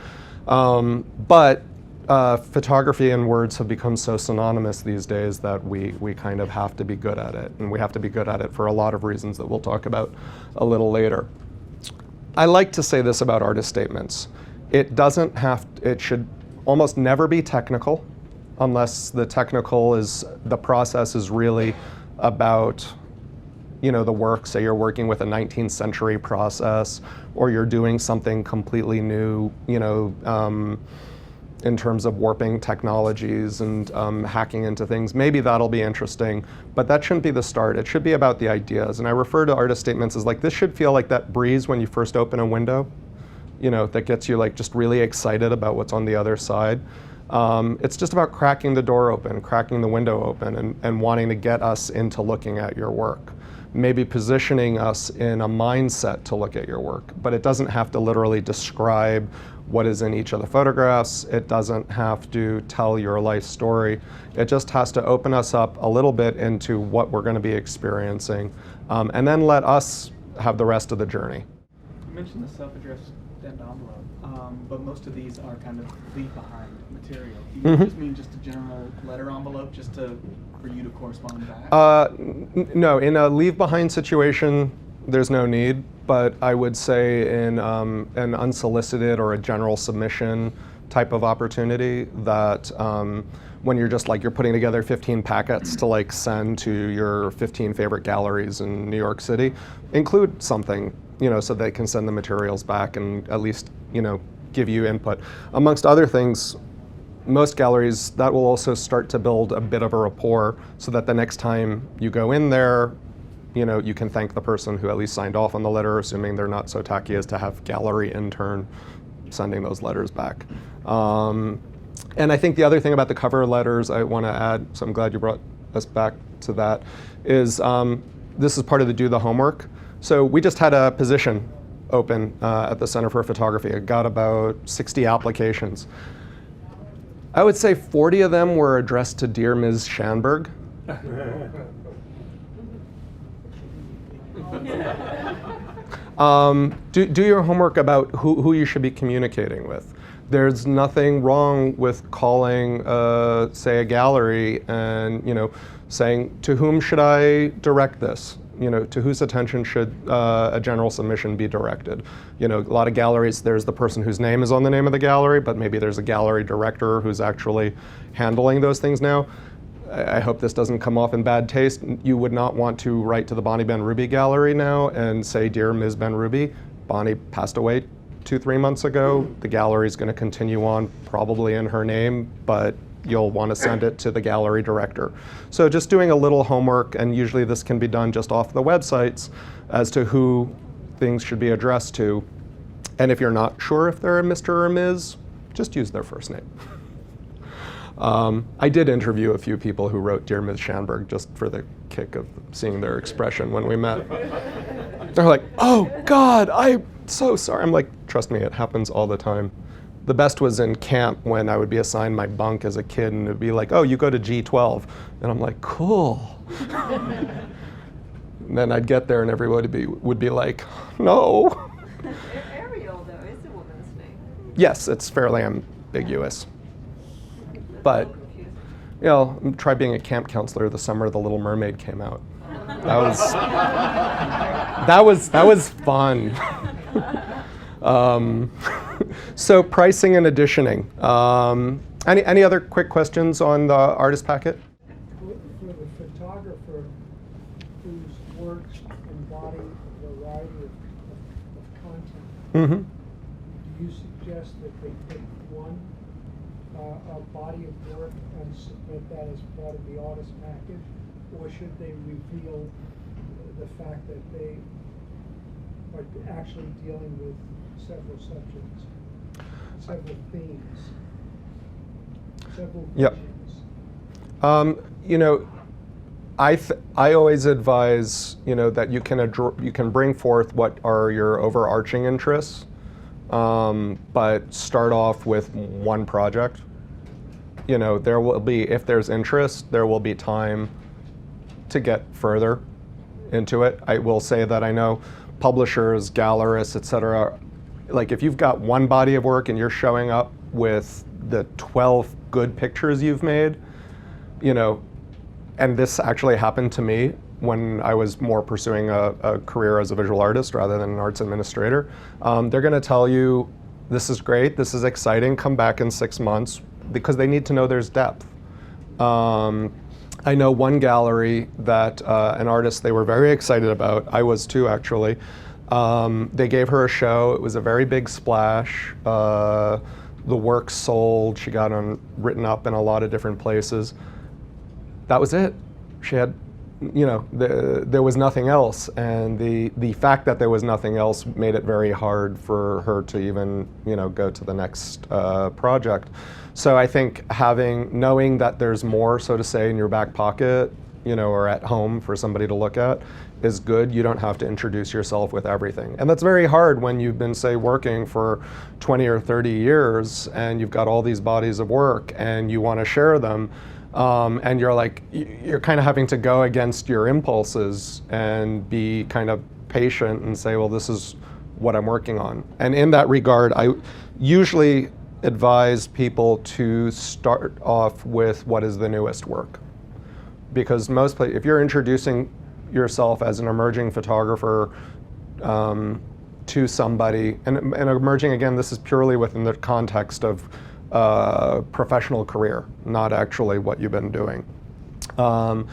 But photography and words have become so synonymous these days that we kind of have to be good at it. And we have to be good at it for a lot of reasons that we'll talk about a little later. I like to say this about artist statements. It should almost never be technical, unless the process is really about, you know, the work. Say you're working with a 19th century process, or you're doing something completely new, you know, in terms of warping technologies and hacking into things. Maybe that'll be interesting, but that shouldn't be the start. It should be about the ideas. And I refer to artist statements as like, this should feel like that breeze when you first open a window, you know, that gets you like just really excited about what's on the other side. It's just about cracking the door open, cracking the window open, and wanting to get us into looking at your work. Maybe positioning us in a mindset to look at your work, but it doesn't have to literally describe what is in each of the photographs. It doesn't have to tell your life story. It just has to open us up a little bit into what we're going to be experiencing, and then let us have the rest of the journey. You mentioned the self-addressed end envelope, but most of these are kind of leave-behind material. Do you just mean just a general letter envelope just for you to correspond back? No, in a leave-behind situation, there's no need, but I would say in an unsolicited or a general submission type of opportunity that when you're just like, you're putting together 15 packets to like send to your 15 favorite galleries in New York City, include something, you know, so they can send the materials back and at least, you know, give you input. Amongst other things, most galleries, that will also start to build a bit of a rapport so that the next time you go in there, you know, you can thank the person who at least signed off on the letter, assuming they're not so tacky as to have gallery intern sending those letters back. And I think the other thing about the cover letters I want to add, so I'm glad you brought us back to that, is this is part of the do the homework. So we just had a position open at the Center for Photography. It got about 60 applications. I would say 40 of them were addressed to Dear Ms. Shanberg. Do your homework about who you should be communicating with. There's nothing wrong with calling, say, a gallery and, you know, saying, to whom should I direct this? You know, to whose attention should a general submission be directed? You know, a lot of galleries, there's the person whose name is on the name of the gallery, but maybe there's a gallery director who's actually handling those things now. I hope this doesn't come off in bad taste. You would not want to write to the Bonnie Ben-Ruby Gallery now and say, Dear Ms. Ben-Ruby, Bonnie passed away 2-3 months ago. The gallery is going to continue on probably in her name, but you'll want to send it to the gallery director. So just doing a little homework, and usually this can be done just off the websites, as to who things should be addressed to. And if you're not sure if they're a Mr. or Ms., just use their first name. I did interview a few people who wrote Dear Ms. Shanberg just for the kick of seeing their expression when we met. They're like, oh God, I'm so sorry. I'm like, trust me, it happens all the time. The best was in camp when I would be assigned my bunk as a kid and it'd be like, oh, you go to G12. And I'm like, cool. And then I'd get there and everybody would be like, no. Ariel, though, is a woman's name. Yes, it's fairly ambiguous. But, you know, try being a camp counselor the summer The Little Mermaid came out. That was fun. So pricing and editioning. Any other quick questions on the artist packet? For the photographer whose works embody a variety of content, Mm-hmm. do you suggest that they pick one a body of work and submit that as part of the artist package, or should they reveal the fact that they are actually dealing with several subjects, several themes, several Yep. visions? You know, I always advise, that you can bring forth what are your overarching interests, but start off with one project. There will be, if there's interest, there will be time to get further into it. I will say that I know publishers, gallerists, etc. Like if you've got one body of work and you're showing up with the 12 good pictures you've made, and this actually happened to me when I was more pursuing a career as a visual artist rather than an arts administrator. They're going to tell you, this is great, this is exciting, come back in 6 months, because they need to know there's depth. I know one gallery that an artist they were very excited about, I was too actually. They gave her a show, it was a very big splash. The work sold, she got written up in a lot of different places. That was it. She had, there was nothing else, and the fact that there was nothing else made it very hard for her to even, go to the next project. So I think knowing that there's more, so to say, in your back pocket, or at home for somebody to look at, is good. You don't have to introduce yourself with everything. And that's very hard when you've been, say, working for 20 or 30 years, and you've got all these bodies of work, and you want to share them. And you're kind of having to go against your impulses and be kind of patient and say, well, this is what I'm working on. And in that regard, I usually advise people to start off with what is the newest work. Because if you're introducing yourself as an emerging photographer to somebody, and emerging, again, this is purely within the context of professional career, not actually what you've been doing. To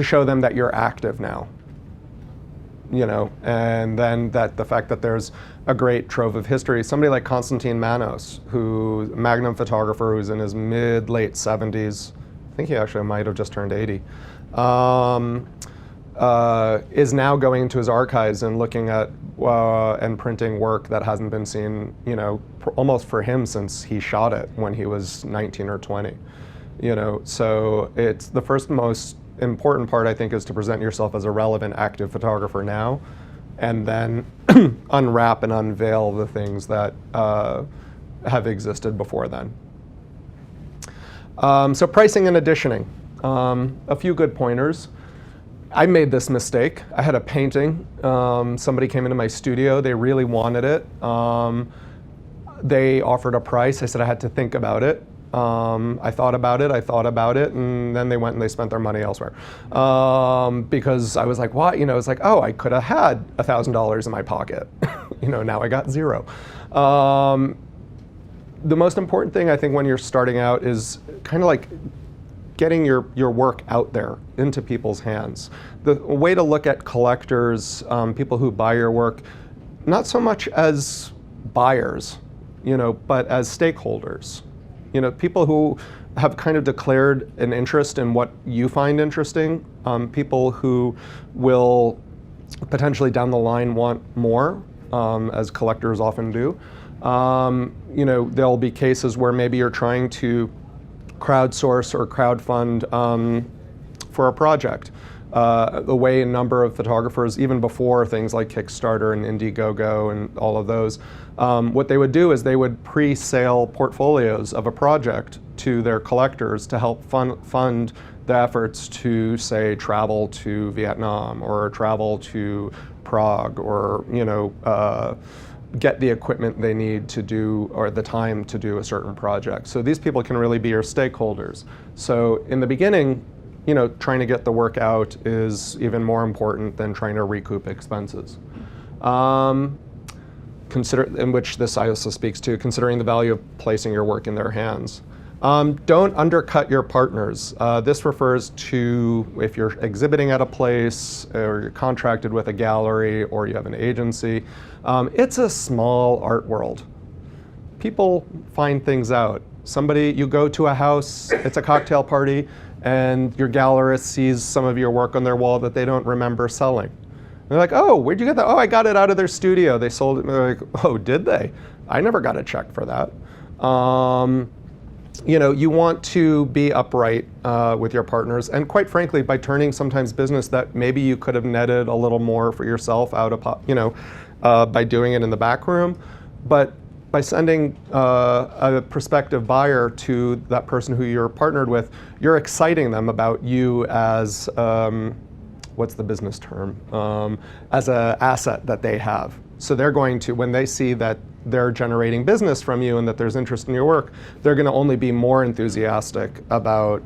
show them that you're active now. And then that the fact that there's a great trove of history. Somebody like Konstantin Manos, Magnum photographer who's in his late 70s, I think he actually might have just turned 80, is now going into his archives and looking at and printing work that hasn't been seen, almost for him since he shot it when he was 19 or 20. So it's the first most important part, I think, is to present yourself as a relevant, active photographer now, and then unwrap and unveil the things that have existed before then. So pricing and editioning. A few good pointers. I made this mistake. I had a painting. Somebody came into my studio. They really wanted it. They offered a price. I said I had to think about it. I thought about it, and then they went and they spent their money elsewhere. Because I was like, what? It's like, oh, I could have had $1,000 in my pocket. Now I got zero. The most important thing, I think, when you're starting out is kind of like getting your work out there into people's hands. The way to look at collectors, people who buy your work, not so much as buyers, but as stakeholders. People who have kind of declared an interest in what you find interesting, people who will potentially down the line want more, as collectors often do. There'll be cases where maybe you're trying to crowdsource or crowdfund for a project. The way a number of photographers, even before things like Kickstarter and Indiegogo and all of those, what they would do is they would pre-sale portfolios of a project to their collectors to help fund the efforts to, say, travel to Vietnam or travel to Prague, or get the equipment they need to do, or the time to do a certain project. So these people can really be your stakeholders. So in the beginning, trying to get the work out is even more important than trying to recoup expenses. In which this also speaks to considering the value of placing your work in their hands. Don't undercut your partners. This refers to if you're exhibiting at a place, or you're contracted with a gallery, or you have an agency. It's a small art world. People find things out. You go to a house, it's a cocktail party, and your gallerist sees some of your work on their wall that they don't remember selling. They're like, oh, where'd you get that? Oh, I got it out of their studio. They sold it. They're like, oh, did they? I never got a check for that. you want to be upright with your partners, and quite frankly, by turning sometimes business that maybe you could have netted a little more for yourself out of, by doing it in the back room, but by sending a prospective buyer to that person who you're partnered with, you're exciting them about you as, what's the business term, as an asset that they have. So they're going to, when they see that they're generating business from you and that there's interest in your work, they're going to only be more enthusiastic about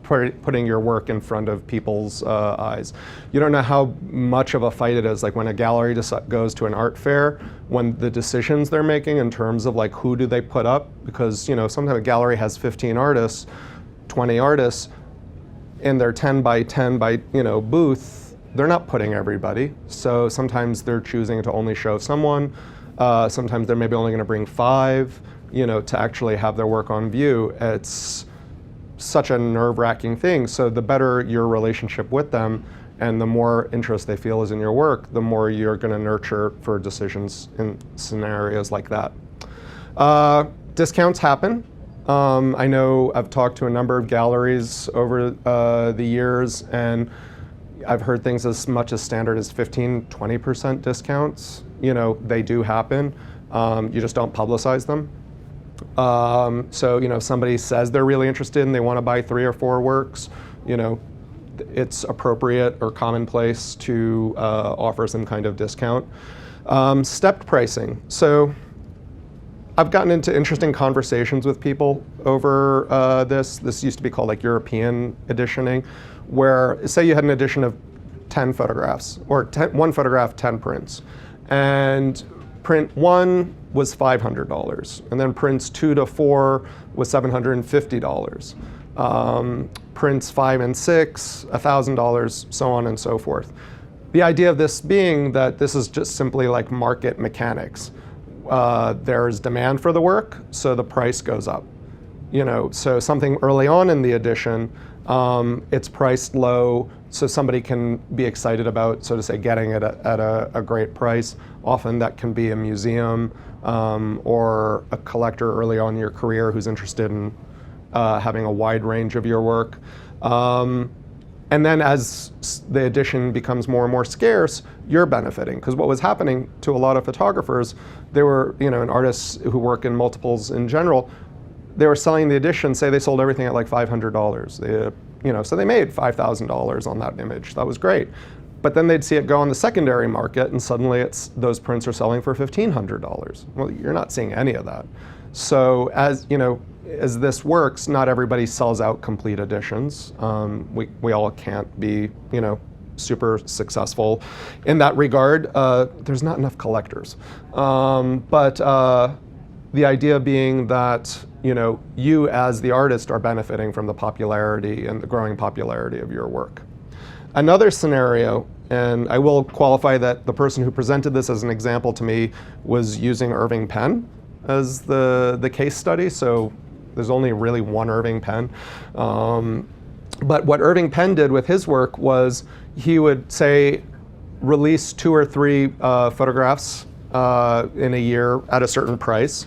putting your work in front of people's eyes. You don't know how much of a fight it is, like when a gallery goes to an art fair, when the decisions they're making in terms of like who do they put up, because sometimes a gallery has 15 artists, 20 artists, in their 10 by 10 by booth, they're not putting everybody. So sometimes they're choosing to only show someone. Sometimes they're maybe only going to bring 5, to actually have their work on view. It's such a nerve-wracking thing. So the better your relationship with them and the more interest they feel is in your work, the more you're going to nurture for decisions in scenarios like that. Discounts happen. I know I've talked to a number of galleries over the years, and I've heard things as much as standard as 15–20% discounts. They do happen. You just don't publicize them. So if somebody says they're really interested and they want to buy 3 or 4 works, it's appropriate or commonplace to offer some kind of discount. Stepped pricing. So I've gotten into interesting conversations with people over this. This used to be called like European editioning, where say you had an edition of 10 photographs, or 1 photograph, 10 prints. And print 1 was $500, and then prints 2 to 4 was $750. Prints 5 and 6, $1,000, so on and so forth. The idea of this being that this is just simply like market mechanics. There's demand for the work, so the price goes up. So something early on in the edition, it's priced low, so somebody can be excited about, so to say, getting it at a great price. Often that can be a museum or a collector early on in your career who's interested in having a wide range of your work. And then as the edition becomes more and more scarce, you're benefiting. Because what was happening to a lot of photographers, they were, and artists who work in multiples in general, they were selling the edition, say they sold everything at like $500. So they made $5,000 on that image. That was great. But then they'd see it go on the secondary market, and suddenly those prints are selling for $1,500. Well, you're not seeing any of that. So as this works, not everybody sells out complete editions. We all can't be, super successful in that regard. There's not enough collectors. But the idea being that, you as the artist are benefiting from the popularity and the growing popularity of your work. Another scenario, and I will qualify that the person who presented this as an example to me was using Irving Penn as the case study, so there's only really one Irving Penn. But what Irving Penn did with his work was he would, say, release 2 or 3 photographs in a year at a certain price,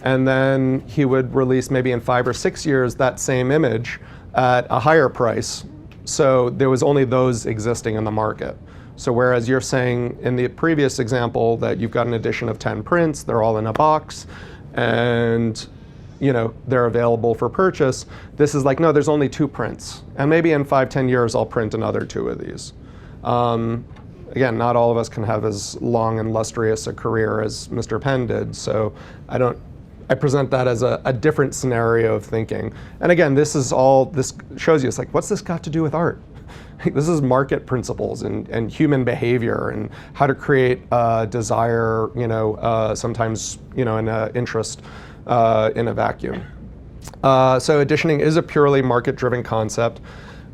and then he would release maybe in 5 or 6 years that same image at a higher price. So there was only those existing in the market. So whereas you're saying in the previous example that you've got an edition of 10 prints, they're all in a box, and they're available for purchase, this is like, no, there's only 2 prints. And maybe in 5–10 years, I'll print another 2 of these. Again, not all of us can have as long and lustrous a career as Mr. Penn did, so I present that as a different scenario of thinking. And again, this shows you, it's like, what's this got to do with art? This is market principles and human behavior and how to create desire, sometimes, an interest in a vacuum. So editioning is a purely market-driven concept.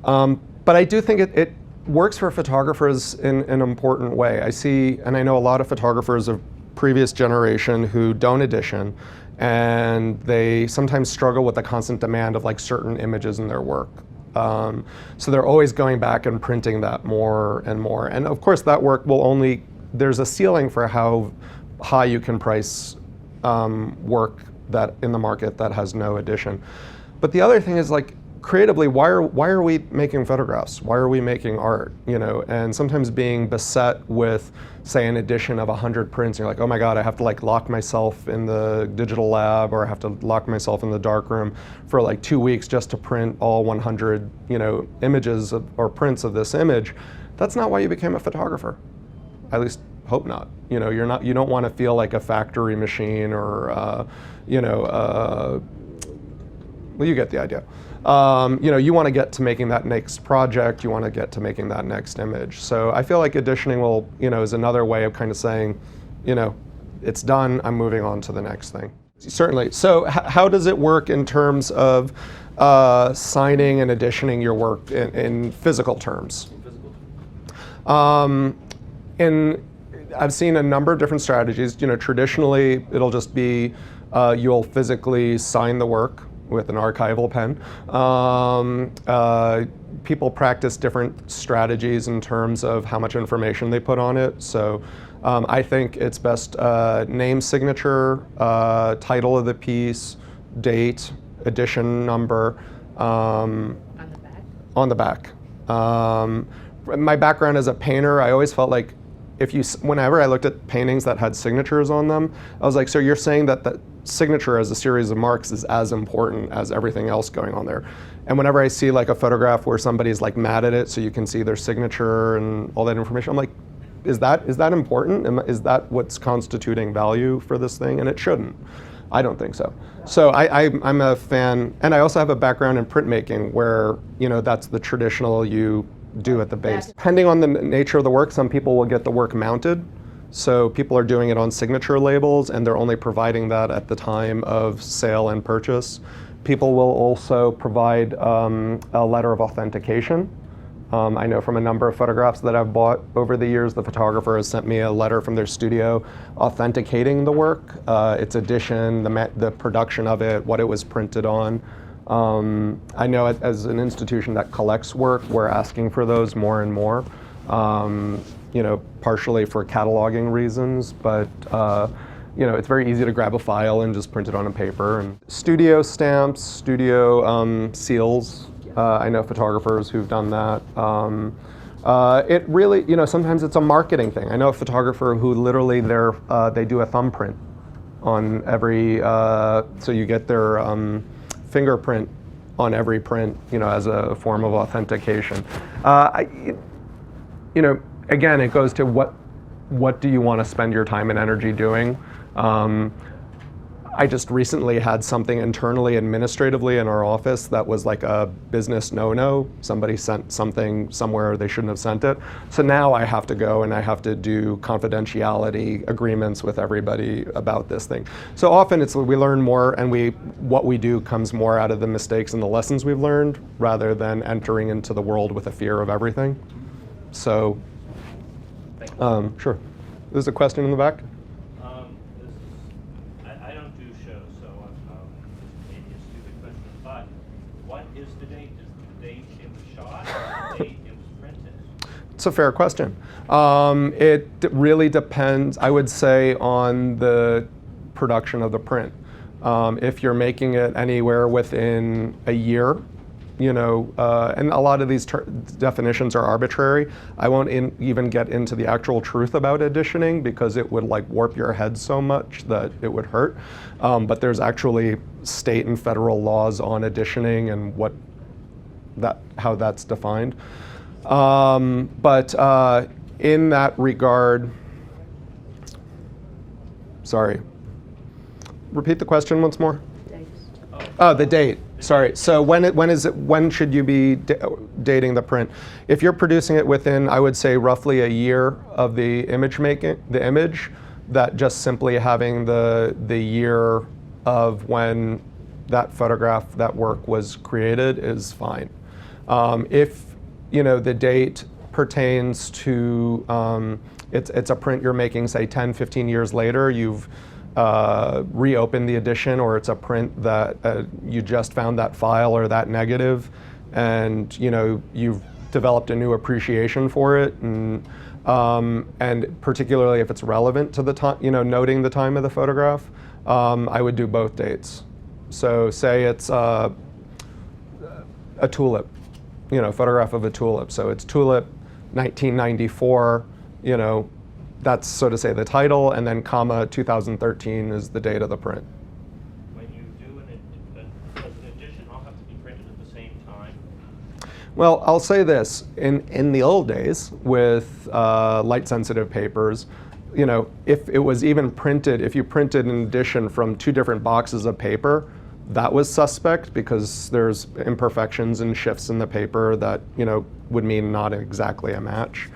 But I do think it works for photographers in an important way. I see, and I know a lot of photographers of previous generation who don't edition, and they sometimes struggle with the constant demand of like certain images in their work. So they're always going back and printing that more and more. And of course that work there's a ceiling for how high you can price work that in the market that has no edition. But the other thing is, like, creatively, why are we making photographs? Why are we making art? You know, and sometimes being beset with, say, an edition of 100 prints, you're like, oh my God, I have to like lock myself in the digital lab, or I have to lock myself in the darkroom for like 2 weeks just to print all 100, you know, images or prints of this image. That's not why you became a photographer. At least hope not. You know, you don't want to feel like a factory machine, or you know, well, you get the idea. You know, you want to get to making that next project, you want to get to making that next image. So I feel like editioning will, you know, is another way of kind of saying, you know, it's done, I'm moving on to the next thing. Certainly. So how does it work in terms of signing and editioning your work in physical terms? I've seen a number of different strategies. You know, traditionally, it'll just be you'll physically sign the work with an archival pen. People practice different strategies in terms of how much information they put on it. So I think it's best name, signature, title of the piece, date, edition number. On the back? On the back. My background as a painter, I always felt like whenever I looked at paintings that had signatures on them, I was like, so you're saying that the signature as a series of marks is as important as everything else going on there. And whenever I see like a photograph where somebody's like matted it so you can see their signature and all that information, I'm like, is that important? Is that what's constituting value for this thing? And it shouldn't. I don't think so. So I'm a fan, and I also have a background in printmaking where, you know, that's the traditional you do at the base. Depending on the nature of the work, some people will get the work mounted. So people are doing it on signature labels, and they're only providing that at the time of sale and purchase. People will also provide a letter of authentication. I know from a number of photographs that I've bought over the years, the photographer has sent me a letter from their studio authenticating the work, its edition, the production of it, what it was printed on. I know as an institution that collects work, we're asking for those more and more. You know, partially for cataloging reasons, but you know, it's very easy to grab a file and just print it on a paper. And studio stamps, studio seals. I know photographers who've done that. It really, you know, sometimes it's a marketing thing. I know a photographer who literally they do a thumbprint on every, so you get their fingerprint on every print, you know, as a form of authentication. You know, again, it goes to what do you want to spend your time and energy doing? I just recently had something internally administratively in our office that was like a business no-no. Somebody sent something somewhere they shouldn't have sent it. So now I have to go and I have to do confidentiality agreements with everybody about this thing. So often it's we learn more, and what we do comes more out of the mistakes and the lessons we've learned rather than entering into the world with a fear of everything. So, sure. There's a question in the back. I don't do shows, so maybe a stupid question, but what is the date? Is the date it was shot or the date it was printed? It's a fair question. It really depends, I would say, on the production of the print. If you're making it anywhere within a year, you know, and a lot of these definitions are arbitrary. I won't even get into the actual truth about editioning because it would like warp your head so much that it would hurt. But there's actually state and federal laws on editioning and how that's defined. But in that regard, sorry, repeat the question once more. Oh, the date. Sorry. So when should you be dating the print? If you're producing it within, I would say, roughly a year of the image, that just simply having the year of when that photograph, that work was created is fine. If, you know, the date pertains to, it's a print you're making, say, 10, 15 years later, you've reopen the edition, or it's a print that you just found that file or that negative, and you know you've developed a new appreciation for it, and particularly if it's relevant to the time, you know, noting the time of the photograph, I would do both dates. So say it's a tulip, photograph of a tulip. So it's tulip 1994, that's so to say the title, and then comma 2013 is the date of the print. When you do does an edition all have to be printed at the same time? Well, I'll say this, in the old days with light-sensitive papers, if it was even printed, if you printed an edition from 2 different boxes of paper, that was suspect because there's imperfections and shifts in the paper that, would mean not exactly a match.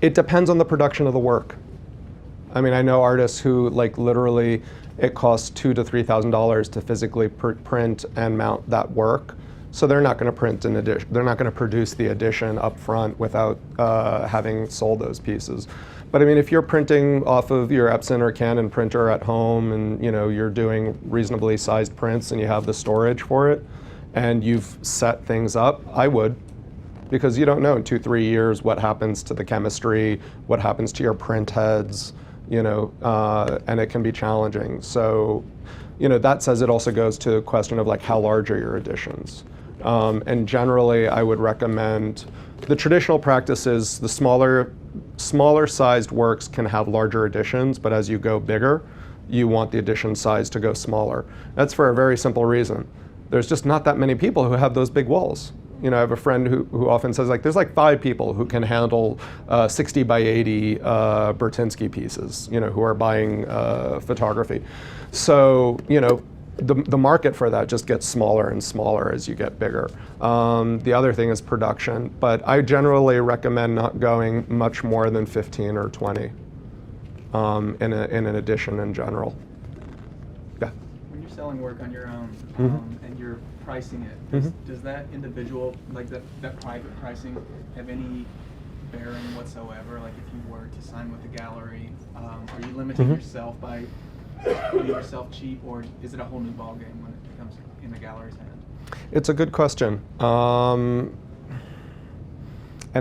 It depends on the production of the work. I mean, I know artists who literally it costs $2,000 to $3,000 to physically print and mount that work. So they're not going to print an edition. They're not going to produce the edition up front without having sold those pieces. But I mean, if you're printing off of your Epson or Canon printer at home, and you're doing reasonably sized prints, and you have the storage for it, and you've set things up, I would, because you don't know in 2-3 years what happens to the chemistry, what happens to your print heads, and it can be challenging. So, that says it also goes to the question of how large are your editions. And generally, I would recommend the traditional practice is the smaller sized works can have larger editions, but as you go bigger, you want the edition size to go smaller. That's for a very simple reason. There's just not that many people who have those big walls. I have a friend who often says there's 5 people who can handle 60 by 80 Bertinsky pieces, who are buying photography. So, the market for that just gets smaller and smaller as you get bigger. The other thing is production, but I generally recommend not going much more than 15 or 20 in an edition in general. Yeah. When you're selling work on your own and you're pricing it, does that individual, that private pricing, have any bearing whatsoever? Like if you were to sign with the gallery, are you limiting yourself by putting yourself cheap, or is it a whole new ballgame when it becomes in the gallery's hand? It's a good question. And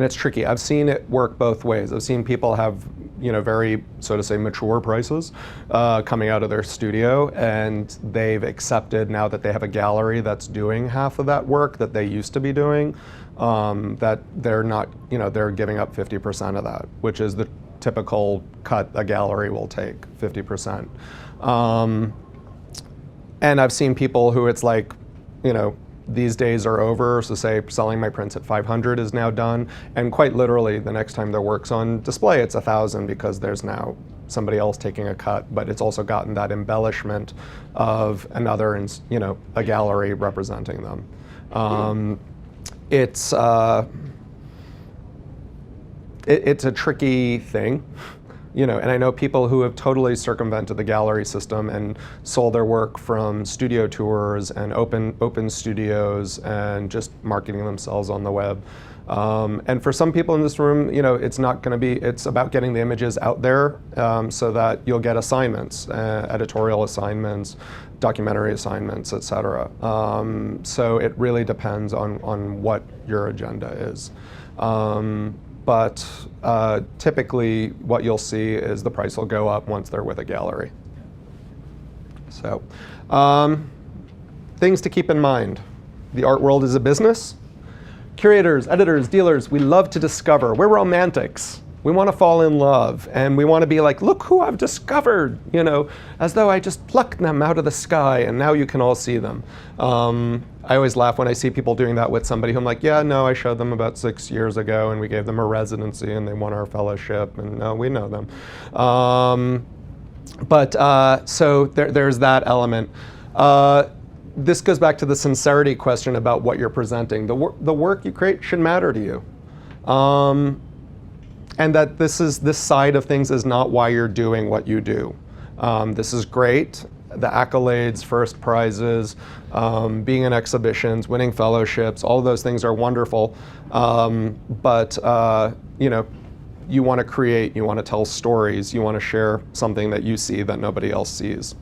it's tricky. I've seen it work both ways. I've seen people have, very, so to say, mature prices coming out of their studio, and they've accepted now that they have a gallery that's doing half of that work that they used to be doing, that they're not, they're giving up 50% of that, which is the typical cut a gallery will take, 50%. And I've seen people who it's these days are over, so say selling my prints at 500 is now done, and quite literally the next time their work's on display it's 1,000 because there's now somebody else taking a cut, but it's also gotten that embellishment of another, a gallery representing them. It's a tricky thing. And I know people who have totally circumvented the gallery system and sold their work from studio tours and open studios and just marketing themselves on the web. And for some people in this room, it's not going to be, it's about getting the images out there so that you'll get assignments, editorial assignments, documentary assignments, etc. So it really depends on what your agenda is. But typically what you'll see is the price will go up once they're with a gallery. So things to keep in mind. The art world is a business. Curators, editors, dealers, we love to discover. We're romantics. We want to fall in love, and we want to be like, look who I've discovered, as though I just plucked them out of the sky and now you can all see them. I always laugh when I see people doing that with somebody who I'm like, yeah, no, I showed them about 6 years ago and we gave them a residency and they won our fellowship, and no, we know them. So there's that element. This goes back to the sincerity question about what you're presenting. The work you create should matter to you. And that this side of things is not why you're doing what you do. This is great. The accolades, first prizes, being in exhibitions, winning fellowships, all of those things are wonderful. But you want to create, you want to tell stories, you want to share something that you see that nobody else sees.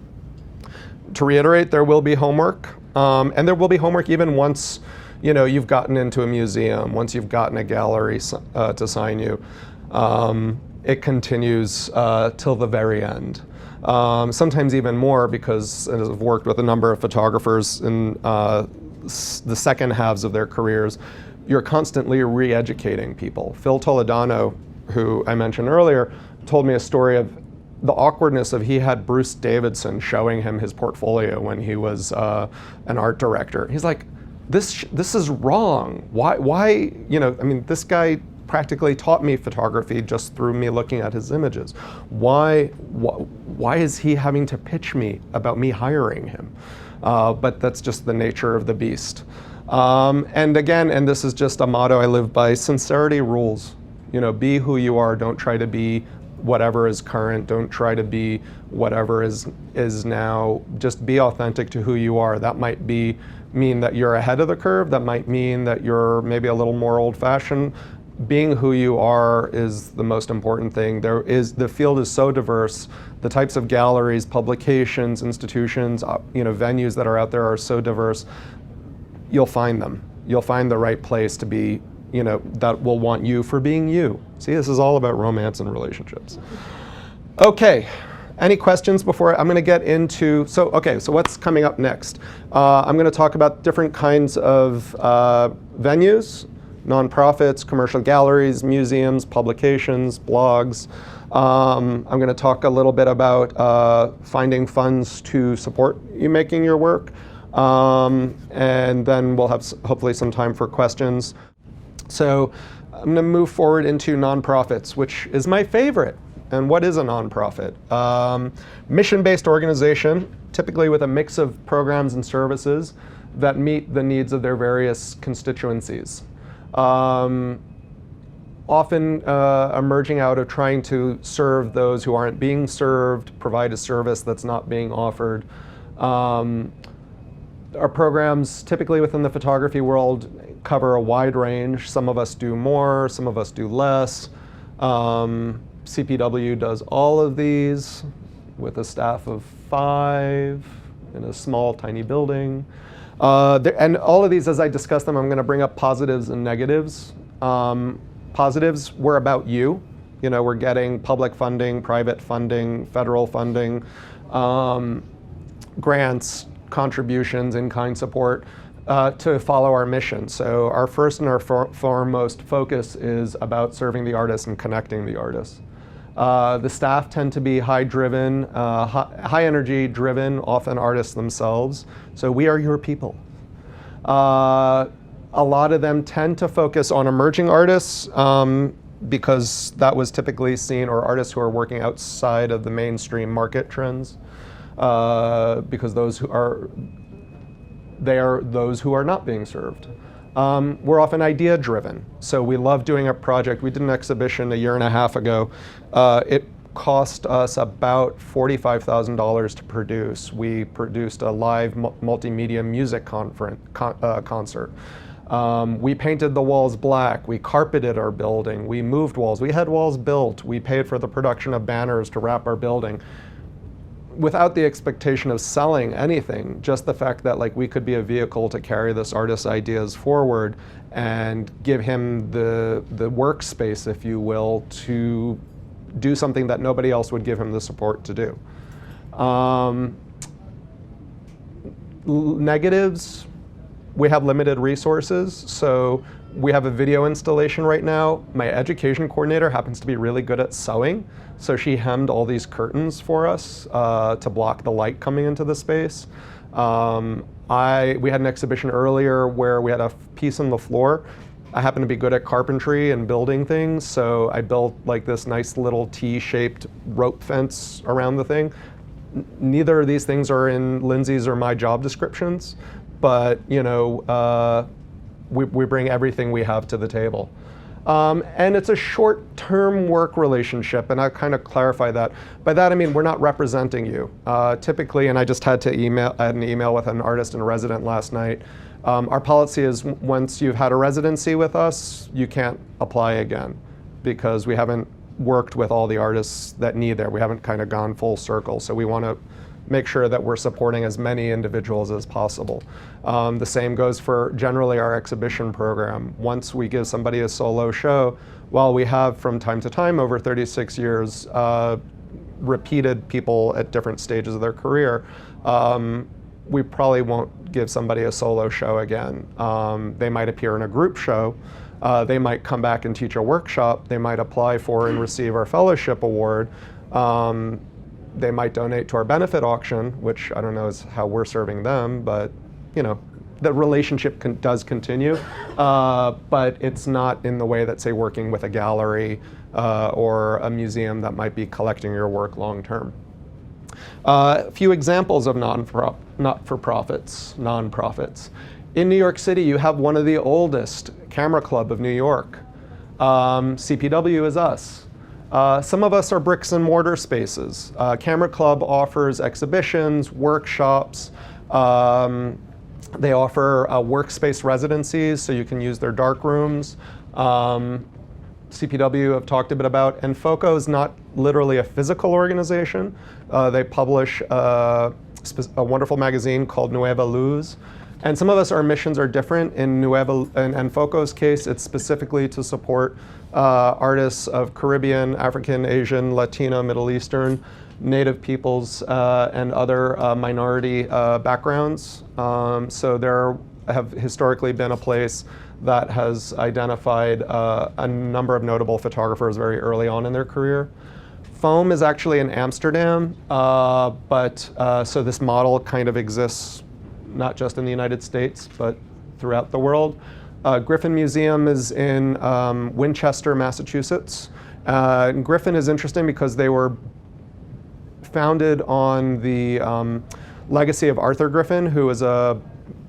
To reiterate, there will be homework, and there will be homework even once you've gotten into a museum, once you've gotten a gallery to sign you. It continues till the very end. sometimes even more, because I've worked with a number of photographers in the second halves of their careers. You're constantly re-educating people. Phil Toledano, who I mentioned earlier, told me a story of the awkwardness of he had Bruce Davidson showing him his portfolio when he was an art director. He's like, this is wrong. Why, I mean, this guy practically taught me photography just through me looking at his images. Why is he having to pitch me about me hiring him? But that's just the nature of the beast. And again, and this is just a motto I live by, sincerity rules. Be who you are. Don't try to be whatever is current. Don't try to be whatever is now. Just be authentic to who you are. That might mean that you're ahead of the curve. That might mean that you're maybe a little more old-fashioned. Being who you are is the most important thing. The field is so diverse. The types of galleries, publications, institutions, venues that are out there are so diverse. You'll find them. You'll find the right place to be, that will want you for being you. See, this is all about romance and relationships. Okay, any questions before I'm going to get into, so what's coming up next? I'm going to talk about different kinds of venues, nonprofits, commercial galleries, museums, publications, blogs. I'm going to talk a little bit about finding funds to support you making your work. And then we'll have hopefully some time for questions. So I'm going to move forward into nonprofits, which is my favorite. And what is a nonprofit? Mission-based organization, typically with a mix of programs and services that meet the needs of their various constituencies. Often emerging out of trying to serve those who aren't being served, provide a service that's not being offered. Our programs, typically within the photography world, cover a wide range. Some of us do more, some of us do less. CPW does all of these with a staff of 5 in a small, tiny building. And all of these, as I discuss them, I'm going to bring up positives and negatives. Positives, we're about you. We're getting public funding, private funding, federal funding, grants, contributions, in-kind support to follow our mission. So our first and our foremost focus is about serving the artists and connecting the artists. The staff tend to be high-driven, high-energy driven, often artists themselves. So we are your people. A lot of them tend to focus on emerging artists because that was typically seen, or artists who are working outside of the mainstream market trends. Because they are those who are not being served. We're often idea driven, so we love doing a project. We did an exhibition 1.5 years ago. It cost us about $45,000 to produce. We produced a live multimedia music concert. We painted the walls black. We carpeted our building. We moved walls. We had walls built. We paid for the production of banners to wrap our building. Without the expectation of selling anything, just the fact that we could be a vehicle to carry this artist's ideas forward and give him the workspace, if you will, to do something that nobody else would give him the support to do. Negatives, we have limited resources. So we have a video installation right now. My education coordinator happens to be really good at sewing. So she hemmed all these curtains for us to block the light coming into the space. We had an exhibition earlier where we had a piece on the floor. I happen to be good at carpentry and building things, so I built this nice little T-shaped rope fence around the thing. Neither of these things are in Lindsay's or my job descriptions, but we bring everything we have to the table. And it's a short-term work relationship, and I kind of clarify that. By that I mean we're not representing you. Typically, and I just had an email with an artist in resident last night. Our policy is once you've had a residency with us, you can't apply again because we haven't worked with all the artists that need there. We haven't kind of gone full circle, so we want to make sure that we're supporting as many individuals as possible. The same goes for generally our exhibition program. Once we give somebody a solo show, while we have from time to time over 36 years repeated people at different stages of their career, we probably won't give somebody a solo show again. They might appear in a group show. They might come back and teach a workshop. They might apply for and receive our fellowship award. They might donate to our benefit auction, which I don't know is how we're serving them, but you know, the relationship does continue, but it's not in the way that, say, working with a gallery or a museum that might be collecting your work long term. A few examples of not-for-profits, nonprofits. In New York City, you have one of the oldest camera club of New York. CPW is us. Some of us are bricks and mortar spaces. Camera Club offers exhibitions, workshops. They offer workspace residencies, so you can use their dark rooms. CPW I've talked a bit about, and FOCO is not literally a physical organization. They publish a wonderful magazine called Nueva Luz. And some of us, our missions are different. In FOCO's case, it's specifically to support artists of Caribbean, African, Asian, Latino, Middle Eastern, Native peoples, and other minority backgrounds. So there have historically been a place that has identified a number of notable photographers very early on in their career. Foam is actually in Amsterdam, so this model kind of exists not just in the United States, but throughout the world. Griffin Museum is in Winchester, Massachusetts. Griffin is interesting because they were founded on the legacy of Arthur Griffin, who was a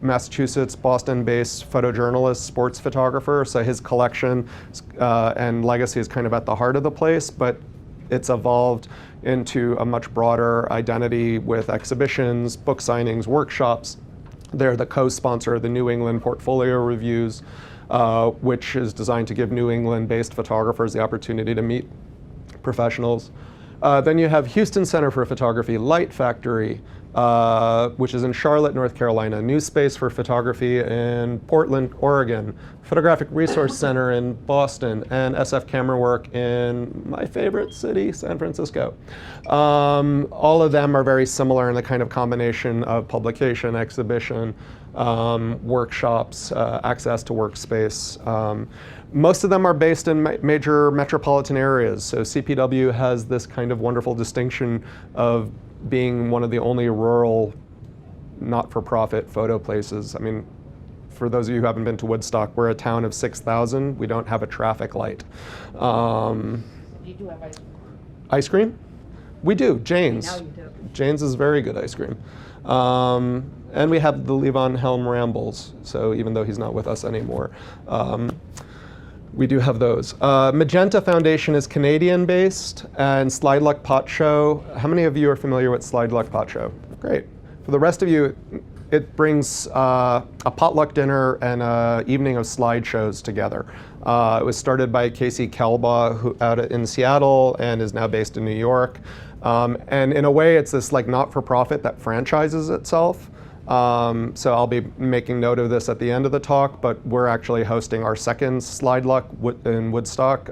Massachusetts, Boston-based photojournalist, sports photographer. So his collection and legacy is kind of at the heart of the place, but it's evolved into a much broader identity with exhibitions, book signings, workshops. They're the co-sponsor of the New England Portfolio Reviews, which is designed to give New England-based photographers the opportunity to meet professionals. Then you have Houston Center for Photography, Light Factory, which is in Charlotte, North Carolina, New Space for Photography in Portland, Oregon, Photographic Resource Center in Boston, and SF Camera Work in my favorite city, San Francisco. All of them are very similar in the kind of combination of publication, exhibition, workshops, access to workspace. Most of them are based in major metropolitan areas. So CPW has this kind of wonderful distinction of being one of the only rural, not-for-profit photo places. I mean, for those of you who haven't been to Woodstock, we're a town of 6,000. We don't have a traffic light. You do have ice cream. Ice cream? We do, Jane's. Now you do. Jane's is very good ice cream. And we have the Levon Helm Rambles, so even though he's not with us anymore. We do have those. Magenta Foundation is Canadian-based, and Slide Luck Pot Show. How many of you are familiar with Slide Luck Pot Show? Great. For the rest of you, it brings a potluck dinner and an evening of slideshows together. It was started by Casey Kelbaugh, who out in Seattle and is now based in New York. And in a way, it's this like not-for-profit that franchises itself. So I'll be making note of this at the end of the talk, but we're actually hosting our second Slide Luck in Woodstock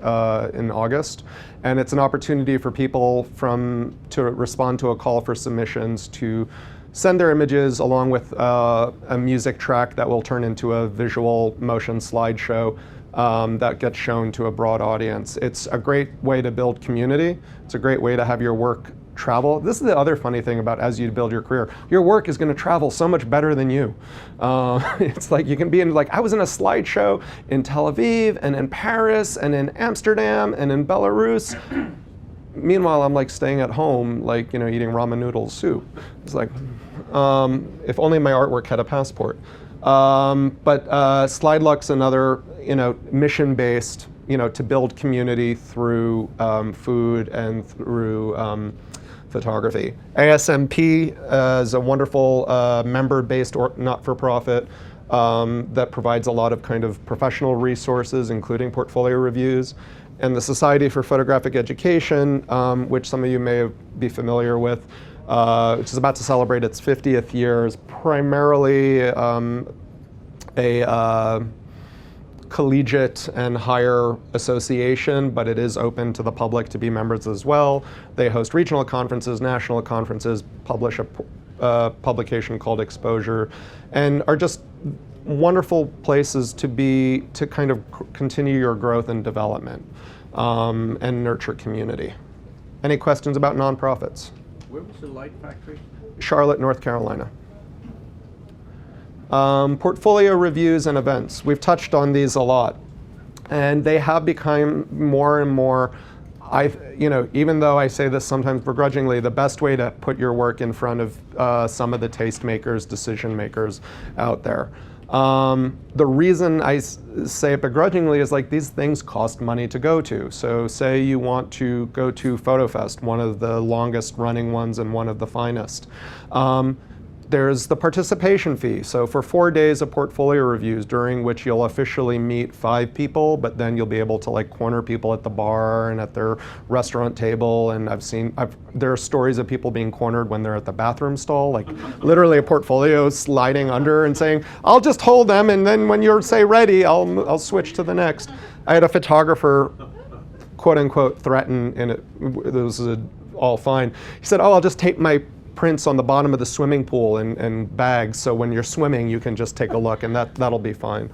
in August. And it's an opportunity for people to respond to a call for submissions to send their images along with a music track that will turn into a visual motion slideshow that gets shown to a broad audience. It's a great way to build community. It's a great way to have your work travel. This is the other funny thing about as you build your career. Your work is going to travel so much better than you. It's like you can be in, like, I was in a slideshow in Tel Aviv and in Paris and in Amsterdam and in Belarus. Meanwhile, I'm like staying at home, like, you know, eating ramen noodle soup. It's like, if only my artwork had a passport. But Slide Luck's another, you know, mission-based, you know, to build community through food and through photography. ASMP is a wonderful member-based or not-for-profit that provides a lot of kind of professional resources, including portfolio reviews. And the Society for Photographic Education, which some of you may be familiar with, which is about to celebrate its 50th year, is primarily a collegiate and higher association, but it is open to the public to be members as well. They host regional conferences, national conferences, publish a publication called Exposure, and are just wonderful places to kind of continue your growth and development and nurture community. Any questions about nonprofits? Where was the light factory? Charlotte, North Carolina. Portfolio reviews and events. We've touched on these a lot, and they have become more and more, even though I say this sometimes begrudgingly, the best way to put your work in front of some of the tastemakers, decision makers out there. The reason I say it begrudgingly is like these things cost money to go to. So say you want to go to PhotoFest, one of the longest running ones and one of the finest. There's the participation fee. So for 4 days of portfolio reviews, during which you'll officially meet 5 people, but then you'll be able to like corner people at the bar and at their restaurant table. And there are stories of people being cornered when they're at the bathroom stall, like literally a portfolio sliding under and saying, "I'll just hold them, and then when you're say ready, I'll switch to the next." I had a photographer, quote unquote, threaten, and this is all fine. He said, "Oh, I'll just tape my prints on the bottom of the swimming pool and bags, so when you're swimming you can just take a look, and that'll be fine."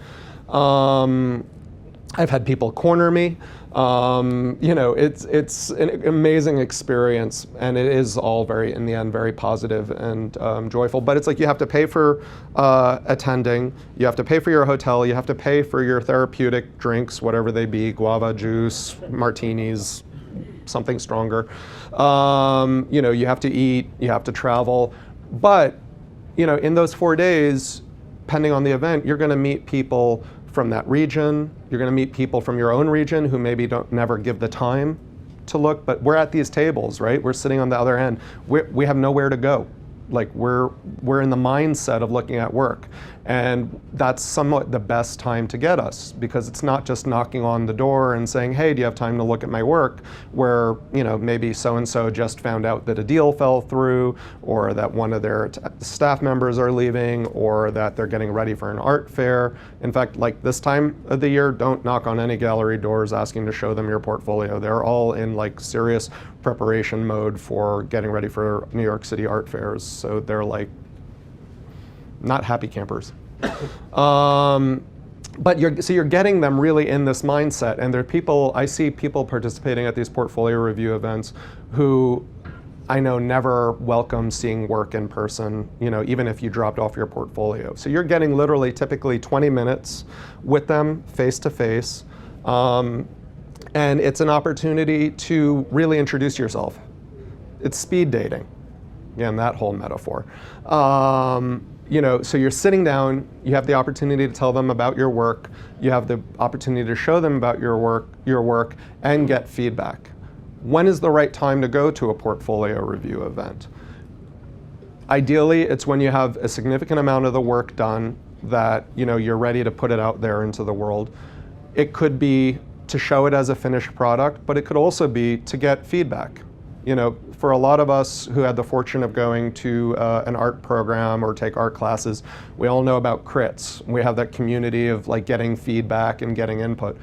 I've had people corner me. It's an amazing experience, and it is all in the end, very positive and joyful. But it's like you have to pay for attending, you have to pay for your hotel, you have to pay for your therapeutic drinks, whatever they be, guava juice, martinis, something stronger. You have to eat, you have to travel. But, in those 4 days, depending on the event, you're going to meet people from that region. You're going to meet people from your own region who maybe never give the time to look. But we're at these tables, right? We're sitting on the other end. We have nowhere to go. Like we're in the mindset of looking at work. And that's somewhat the best time to get us, because it's not just knocking on the door and saying, "Hey, do you have time to look at my work?" Where, maybe so-and-so just found out that a deal fell through, or that one of their staff members are leaving, or that they're getting ready for an art fair. In fact, like this time of the year, don't knock on any gallery doors asking to show them your portfolio. They're all in like serious preparation mode for getting ready for New York City art fairs. So they're like not happy campers. But you're getting them really in this mindset, and I see people participating at these portfolio review events who I know never welcome seeing work in person, even if you dropped off your portfolio. So you're getting literally typically 20 minutes with them face to face, and it's an opportunity to really introduce yourself. It's speed dating, again, that whole metaphor. So you're sitting down, you have the opportunity to tell them about your work, you have the opportunity to show them about your work, and get feedback. When is the right time to go to a portfolio review event? Ideally, it's when you have a significant amount of the work done that you're ready to put it out there into the world. It could be to show it as a finished product, but it could also be to get feedback. For a lot of us who had the fortune of going to an art program or take art classes, we all know about crits. We have that community of like getting feedback and getting input.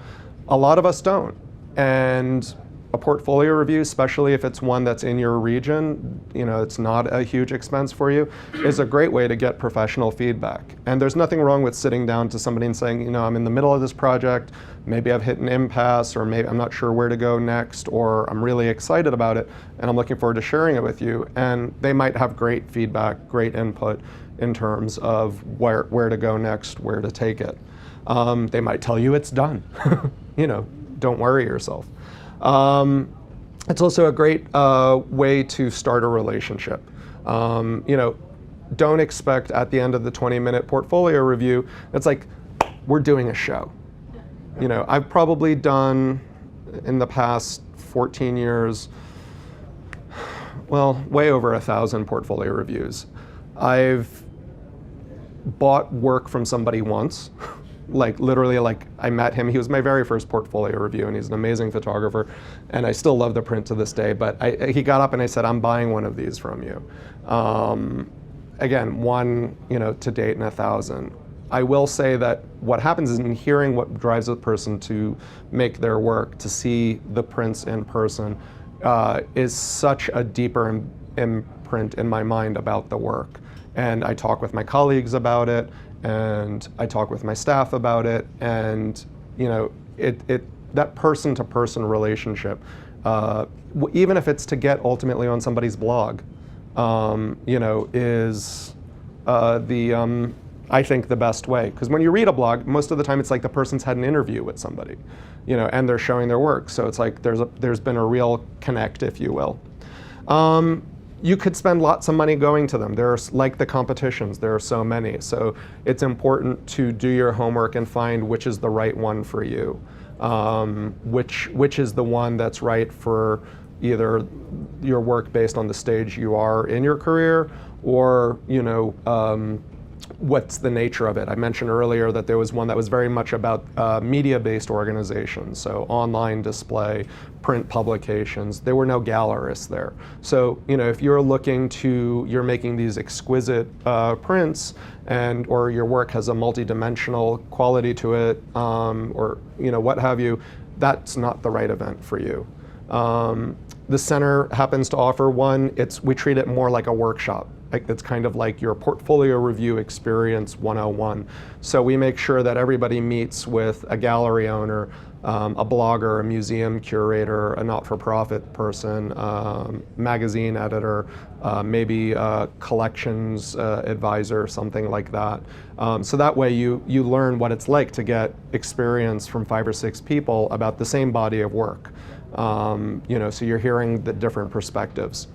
A lot of us don't. And a portfolio review, especially if it's one that's in your region, it's not a huge expense for you, is a great way to get professional feedback. And there's nothing wrong with sitting down to somebody and saying, I'm in the middle of this project, maybe I've hit an impasse, or maybe I'm not sure where to go next, or I'm really excited about it, and I'm looking forward to sharing it with you. And they might have great feedback, great input in terms of where to go next, where to take it. They might tell you it's done. Don't worry yourself. It's also a great way to start a relationship. Don't expect at the end of the 20-minute portfolio review, it's like, we're doing a show. I've probably done, in the past 14 years, way over 1,000 portfolio reviews. I've bought work from somebody once. Literally, I met him. He was my very first portfolio review, and he's an amazing photographer, and I still love the print to this day. But he got up and I said, "I'm buying one of these from you." Again, one, to date in 1,000. I will say that what happens is in hearing what drives a person to make their work, to see the prints in person, is such a deeper imprint in my mind about the work. And I talk with my colleagues about it, and I talk with my staff about it, and you know, that person-to-person relationship, even if it's to get ultimately on somebody's blog, you know, is I think the best way. Because when you read a blog, most of the time it's like the person's had an interview with somebody, you know, and they're showing their work. So it's like there's been a real connect, if you will. You could spend lots of money going to them. There's like the competitions, there are so many. So it's important to do your homework and find which is the right one for you. Which is the one that's right for either your work based on the stage you are in your career, or you know, what's the nature of it. I mentioned earlier that there was one that was very much about media-based organizations, so online display, print publications. There were no gallerists there. So you know, if you're you're making these exquisite prints, or your work has a multi-dimensional quality to it, or you know, what have you, that's not the right event for you. The center happens to offer one. We treat it more like a workshop. It's kind of like your portfolio review experience 101. So we make sure that everybody meets with a gallery owner, a blogger, a museum curator, a not-for-profit person, magazine editor, maybe a collections advisor, something like that. So that way you learn what it's like to get experience from 5 or 6 people about the same body of work. You know, so you're hearing the different perspectives.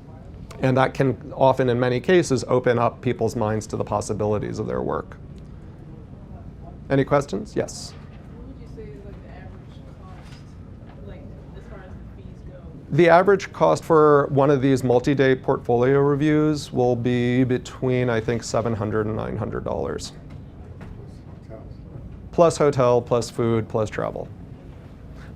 And that can often, in many cases, open up people's minds to the possibilities of their work. Any questions? Yes? What would you say is like the average cost, like as far as the fees go? The average cost for one of these multi-day portfolio reviews will be between, I think, $700 and $900. Plus hotel, plus food, plus travel.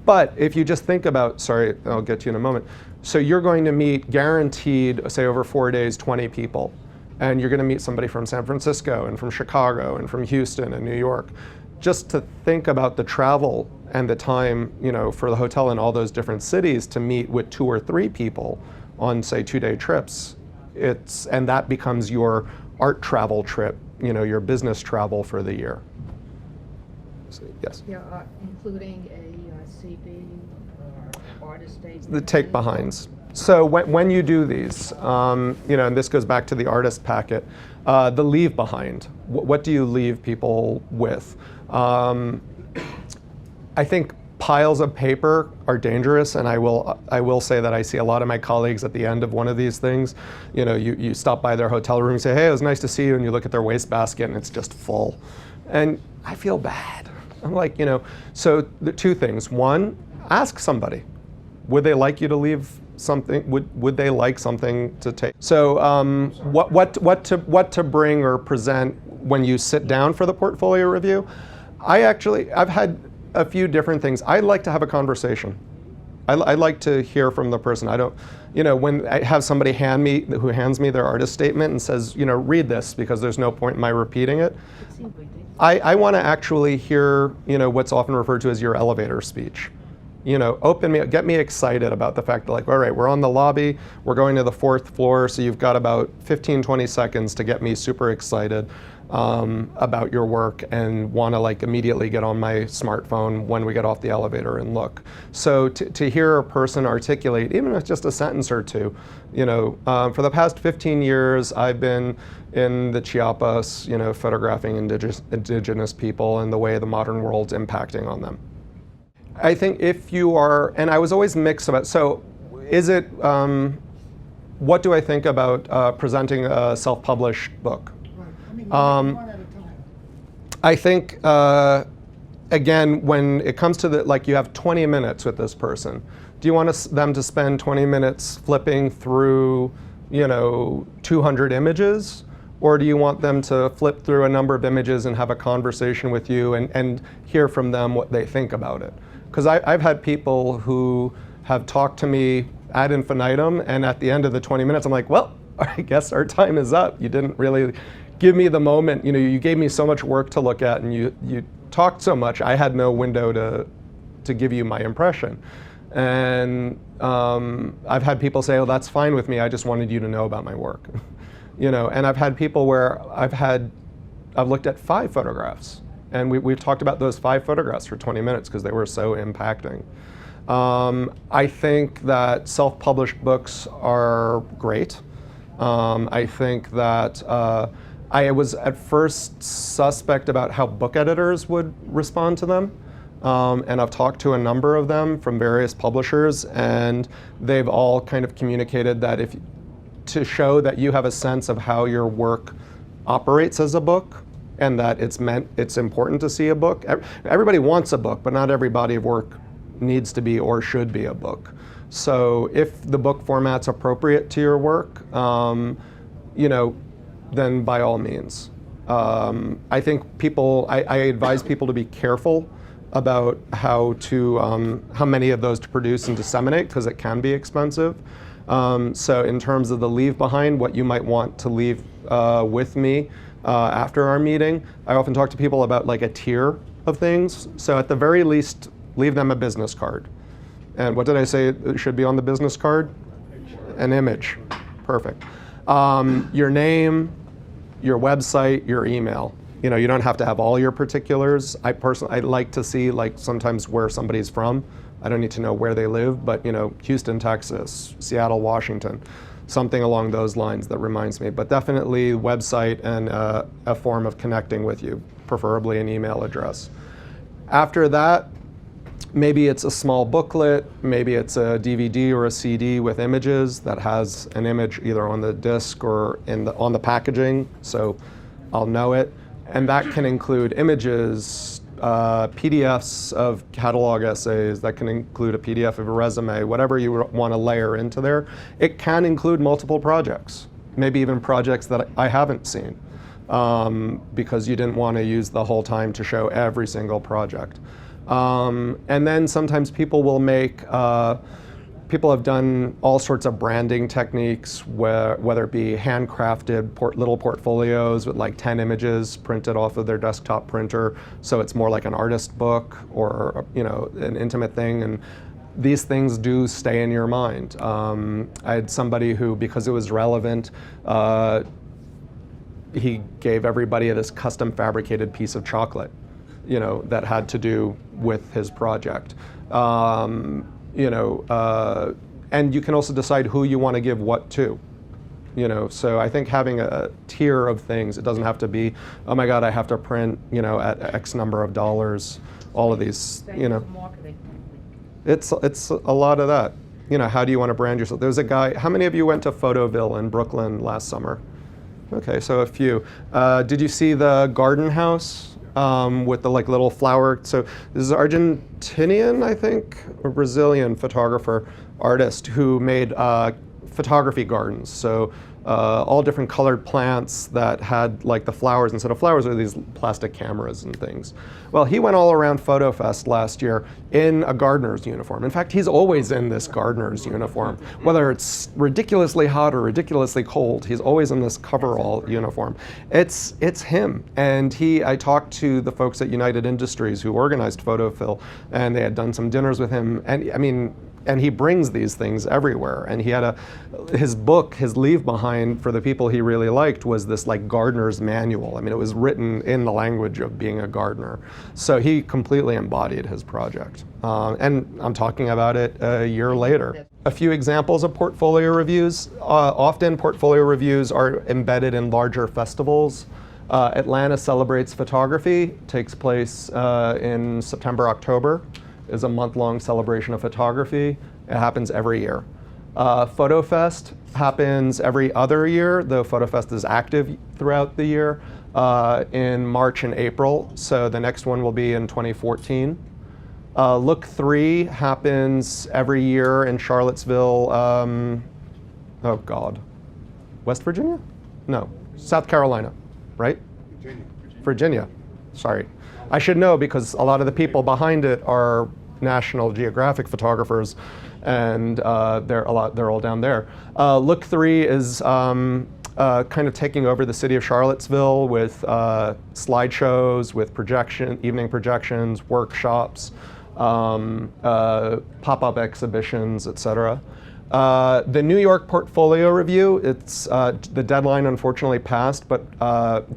But if you just think about, sorry, I'll get to you in a moment. So you're going to meet guaranteed, say over 4 days, 20 people. And you're going to meet somebody from San Francisco and from Chicago and from Houston and New York. Just to think about the travel and the time, you know, for the hotel in all those different cities to meet with 2 or 3 people on, say, 2-day trips. And that becomes your art travel trip, you know, your business travel for the year. So, yes? Yeah, including a CB or artist statement. The take behinds. So when you do these, you know, and this goes back to the artist packet, the leave behind. What do you leave people with? I think piles of paper are dangerous, and I will say that I see a lot of my colleagues at the end of one of these things. You know, you stop by their hotel room and say, hey, it was nice to see you, and you look at their wastebasket and it's just full. And I feel bad. I'm like, you know, so the 2 things. One, ask somebody. Would they like you to leave something? Would they like something to take? So what to bring or present when you sit down for the portfolio review? I've had a few different things. I like to have a conversation. I like to hear from the person. I don't, you know, when I have somebody who hands me their artist statement and says, you know, read this because there's no point in my repeating it. I want to actually hear, you know, what's often referred to as your elevator speech. You know, get me excited about the fact that, like, all right, we're on the lobby, we're going to the 4th floor, so you've got about 15, 20 seconds to get me super excited about your work and want to, like, immediately get on my smartphone when we get off the elevator and look. So to hear a person articulate, even if it's just a sentence or 2, you know, for the past 15 years, I've been in the Chiapas, you know, photographing indigenous people and the way the modern world's impacting on them. I think if you are, and I was always mixed about, so is it, what do I think about presenting a self-published book? Right. I mean, one at a time. I think, again, when it comes to like you have 20 minutes with this person, do you want them to spend 20 minutes flipping through, you know, 200 images? Or do you want them to flip through a number of images and have a conversation with you and hear from them what they think about it? Because I've had people who have talked to me ad infinitum, and at the end of the 20 minutes, I'm like, well, I guess our time is up. You didn't really give me the moment. You know, you gave me so much work to look at, and you talked so much. I had no window to give you my impression. And I've had people say, "Oh, that's fine with me. I just wanted you to know about my work." You know, and I've had people where I've looked at 5 photographs, and we've talked about those 5 photographs for 20 minutes because they were so impacting. I think that self-published books are great. I think that I was at first suspect about how book editors would respond to them. And I've talked to a number of them from various publishers, and they've all kind of communicated that to show that you have a sense of how your work operates as a book, and that it's important to see a book. Everybody wants a book, but not every body of work needs to be or should be a book. So if the book format's appropriate to your work, you know, then by all means. I think I advise people to be careful about how many of those to produce and disseminate, because it can be expensive. So in terms of the leave behind, what you might want to leave with me after our meeting, I often talk to people about like a tier of things. So at the very least, leave them a business card. And what did I say should be on the business card? An image. Perfect. Your name, your website, your email. You know, you don't have to have all your particulars. I like to see like sometimes where somebody's from. I don't need to know where they live, but you know, Houston, Texas, Seattle, Washington, something along those lines that reminds me. But definitely website and a form of connecting with you, preferably an email address. After that, maybe it's a small booklet, maybe it's a DVD or a CD with images that has an image either on the disc or on the packaging, so I'll know it. And that can include images, PDFs of catalog essays, that can include a PDF of a resume, whatever you want to layer into there. It can include multiple projects, maybe even projects that I haven't seen, because you didn't want to use the whole time to show every single project. And then sometimes people will make, people have done all sorts of branding techniques, whether it be handcrafted little portfolios with like 10 images printed off of their desktop printer, so it's more like an artist book or, you know, an intimate thing. And these things do stay in your mind. I had somebody who, because it was relevant, he gave everybody this custom fabricated piece of chocolate, you know, that had to do with his project. You know, and you can also decide who you want to give what to. You know, so I think having a tier of things, it doesn't have to be, oh my God, I have to print, you know, at X number of dollars, all of these, you know. It's a lot of that. You know, how do you want to brand yourself? There's a guy, how many of you went to Photoville in Brooklyn last summer? Okay, so a few. Did you see the garden house? With the like little flower. So this is Argentinian, I think, or Brazilian photographer, artist who made photography gardens. So all different colored plants that had like the flowers. Instead of flowers are these plastic cameras and things. Well, he went all around PhotoFest last year in a gardener's uniform. In fact, he's always in this gardener's uniform. Whether it's ridiculously hot or ridiculously cold, he's always in this coverall uniform. It's him. And I talked to the folks at United Industries who organized Photophil, and they had done some dinners with him. And I mean, and he brings these things everywhere. And he had his book, his leave behind for the people he really liked was this like gardener's manual. I mean, it was written in the language of being a gardener. So he completely embodied his project. And I'm talking about it a year later. A few examples of portfolio reviews. Often portfolio reviews are embedded in larger festivals. Atlanta Celebrates Photography takes place in September, October. Is a month-long celebration of photography. It happens every year. PhotoFest happens every other year, though PhotoFest is active throughout the year, in March and April. So the next one will be in 2014. Look 3 happens every year in Charlottesville, oh God, West Virginia? No, South Carolina, right? Virginia, sorry. I should know because a lot of the people behind it are National Geographic photographers, and they're all down there. Look 3 is kind of taking over the city of Charlottesville with slideshows, with evening projections, workshops, pop-up exhibitions, etc. The New York portfolio review, it's the deadline unfortunately passed, but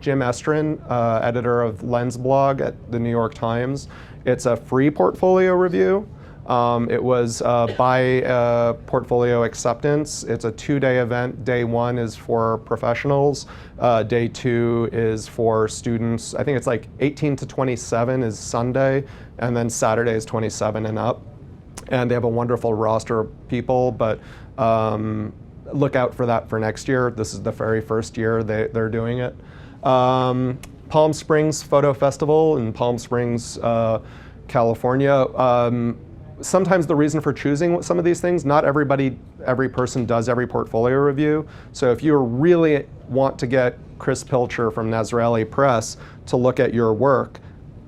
Jim Estrin, editor of Lens Blog at the New York Times, it's a free portfolio review. It was by portfolio acceptance. It's a 2-day event. Day 1 is for professionals. Day 2 is for students. I think it's like 18 to 27 is Sunday, and then Saturday is 27 and up. And they have a wonderful roster of people, but look out for that for next year. This is the very first year they're doing it. Palm Springs Photo Festival in Palm Springs, California. Sometimes the reason for choosing some of these things, not every person does every portfolio review. So if you really want to get Chris Pilcher from Nazarelli Press to look at your work,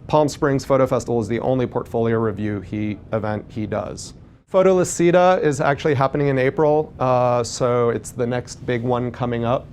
Palm Springs Photo Festival is the only portfolio review event he does. Photo Licita is actually happening in April, so it's the next big one coming up.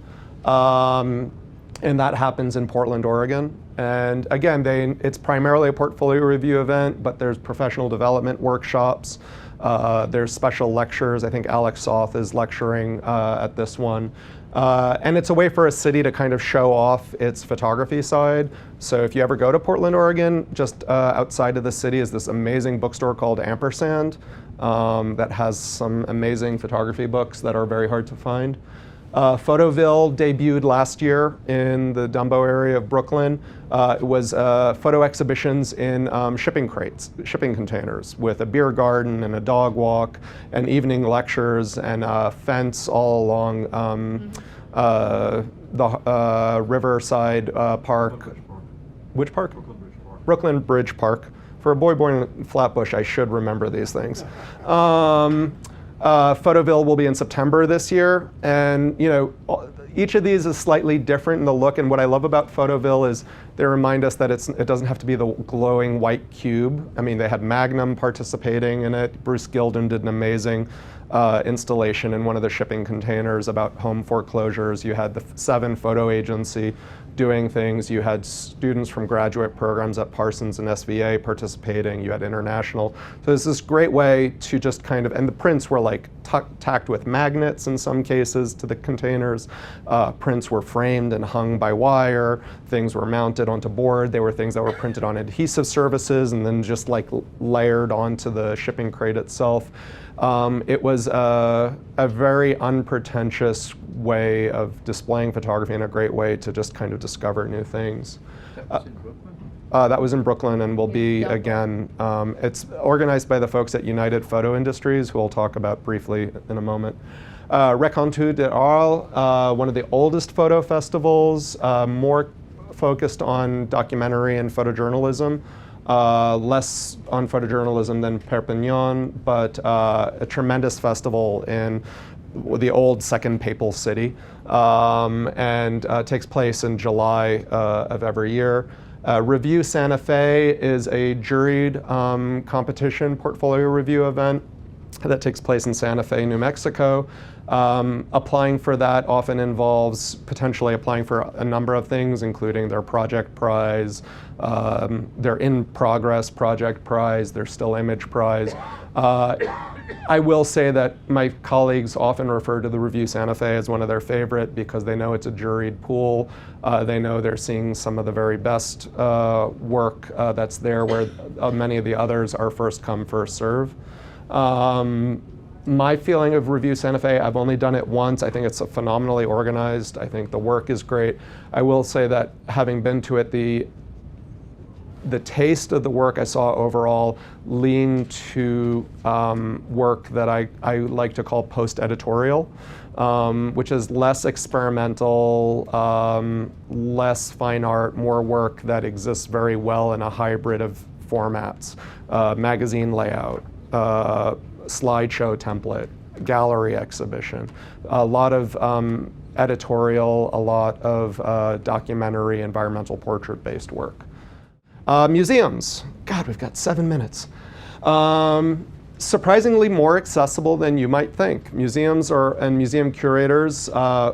And that happens in Portland, Oregon. And again, it's primarily a portfolio review event, but there's professional development workshops. There's special lectures. I think Alex Soth is lecturing at this one. And it's a way for a city to kind of show off its photography side. So if you ever go to Portland, Oregon, just outside of the city is this amazing bookstore called Ampersand that has some amazing photography books that are very hard to find. Photoville debuted last year in the Dumbo area of Brooklyn. It was photo exhibitions in shipping containers with a beer garden and a dog walk and evening lectures and a fence all along the Riverside Park. Which park? Brooklyn Bridge Park. For a boy born in Flatbush, I should remember these things. Photoville will be in September this year, and each of these is slightly different in the look. And what I love about Photoville is they remind us that it doesn't have to be the glowing white cube. I mean, they had Magnum participating in it. Bruce Gilden did an amazing installation in one of the shipping containers about home foreclosures. You had the 7 Photo Agency doing things. You had students from graduate programs at Parsons and SVA participating. You had international. So it's this great way to just kind of, and the prints were like tacked with magnets in some cases to the containers. Prints were framed and hung by wire. Things were mounted onto board. They were things that were printed on adhesive surfaces and then just like layered onto the shipping crate itself. It was a very unpretentious way of displaying photography and a great way to just kind of discover new things. That was in Brooklyn? That was in Brooklyn and will be again. It's organized by the folks at United Photo Industries, who we'll talk about briefly in a moment. Rencontre d'Arles, one of the oldest photo festivals, more focused on documentary and photojournalism. Less on photojournalism than Perpignan, but a tremendous festival in the old Second Papal City, and takes place in July of every year. Review Santa Fe is a juried competition portfolio review event that takes place in Santa Fe, New Mexico. Applying for that often involves potentially applying for a number of things, including their project prize, their in-progress project prize, their still image prize. I will say that my colleagues often refer to the Review Santa Fe as one of their favorite because they know it's a juried pool. They know they're seeing some of the very best work that's there, where many of the others are first come, first serve. My feeling of Review Santa Fe, I've only done it once. I think it's phenomenally organized. I think the work is great. I will say that having been to it, the taste of the work I saw overall leaned to work that I like to call post-editorial, which is less experimental, less fine art, more work that exists very well in a hybrid of formats, magazine layout, slideshow template, gallery exhibition, a lot of editorial, a lot of documentary, environmental portrait-based work. Museums. God, we've got 7 minutes. surprisingly more accessible than you might think. Museums and museum curators,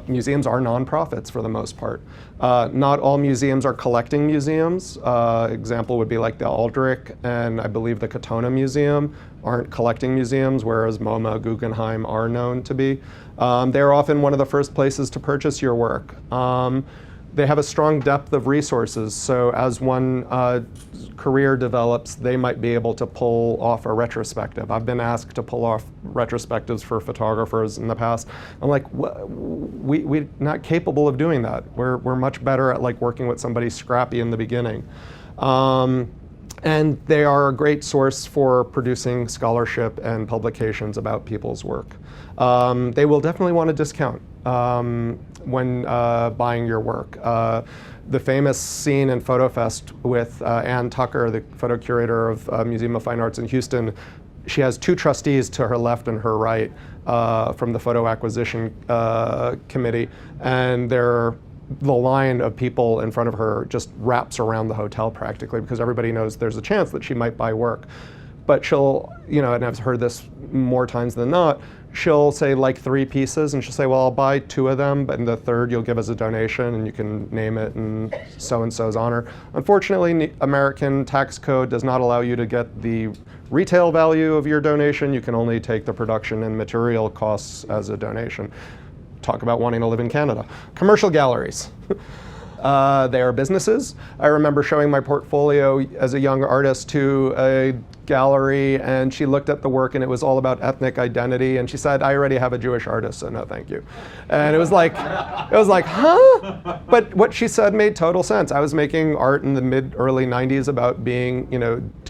museums are nonprofits for the most part. Not all museums are collecting museums. Example would be like the Aldrich and I believe the Katona Museum aren't collecting museums, whereas MoMA, Guggenheim are known to be. They're often one of the first places to purchase your work. They have a strong depth of resources, so as one career develops, they might be able to pull off a retrospective. I've been asked to pull off retrospectives for photographers in the past. I'm like, we're not capable of doing that. We're much better at like working with somebody scrappy in the beginning. And they are a great source for producing scholarship and publications about people's work. They will definitely want a discount when buying your work. The famous scene in PhotoFest with Ann Tucker, the photo curator of Museum of Fine Arts in Houston, she has two trustees to her left and her right from the photo acquisition committee, and the line of people in front of her just wraps around the hotel practically because everybody knows there's a chance that she might buy work. But she'll, and I've heard this more times than not, she'll say like 3 pieces and she'll say, well, I'll buy 2 of them, but in the third you'll give us a donation and you can name it in so-and-so's honor. Unfortunately, American tax code does not allow you to get the retail value of your donation. You can only take the production and material costs as a donation. Talk about wanting to live in Canada. Commercial galleries. They are businesses. I remember showing my portfolio as a young artist to a gallery, and she looked at the work and it was all about ethnic identity, and she said, I already have a Jewish artist, so no thank you. And it was like, huh? But what she said made total sense. I was making art in the early 90s about being,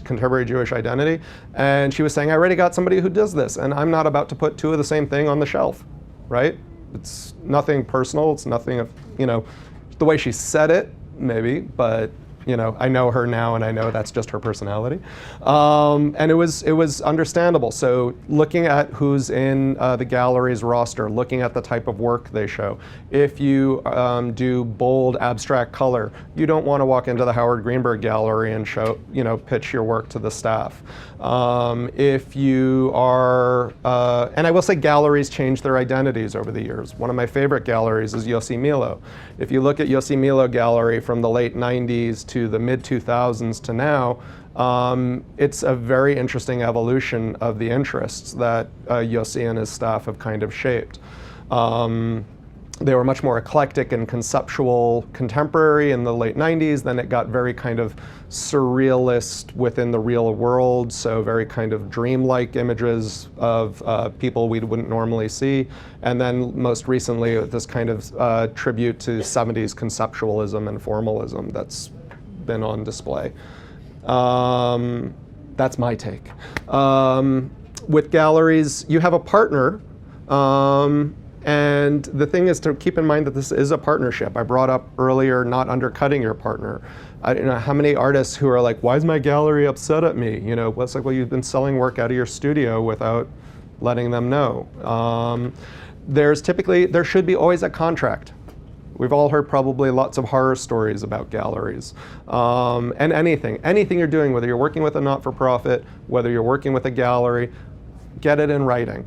contemporary Jewish identity, and she was saying, I already got somebody who does this, and I'm not about to put 2 of the same thing on the shelf, right? It's nothing personal, it's nothing of, the way she said it, maybe, but I know her now and I know that's just her personality. And it was understandable. So looking at who's in the gallery's roster, looking at the type of work they show. If you do bold abstract color, you don't want to walk into the Howard Greenberg Gallery and show, pitch your work to the staff. If you are, and I will say galleries change their identities over the years. One of my favorite galleries is Yossi Milo. If you look at Yossi Milo Gallery from the late 90s to the mid 2000s to now, it's a very interesting evolution of the interests that Yossi and his staff have kind of shaped. They were much more eclectic and conceptual contemporary in the late 90s. Then it got very kind of surrealist within the real world, so very kind of dreamlike images of people we wouldn't normally see. And then most recently, this kind of tribute to 70s conceptualism and formalism that's been on display. That's my take. With galleries, you have a partner. And the thing is to keep in mind that this is a partnership. I brought up earlier not undercutting your partner. I don't know how many artists who are like, why is my gallery upset at me? It's like, well, you've been selling work out of your studio without letting them know. There should be always a contract. We've all heard probably lots of horror stories about galleries. And anything you're doing, whether you're working with a not-for-profit, whether you're working with a gallery, get it in writing.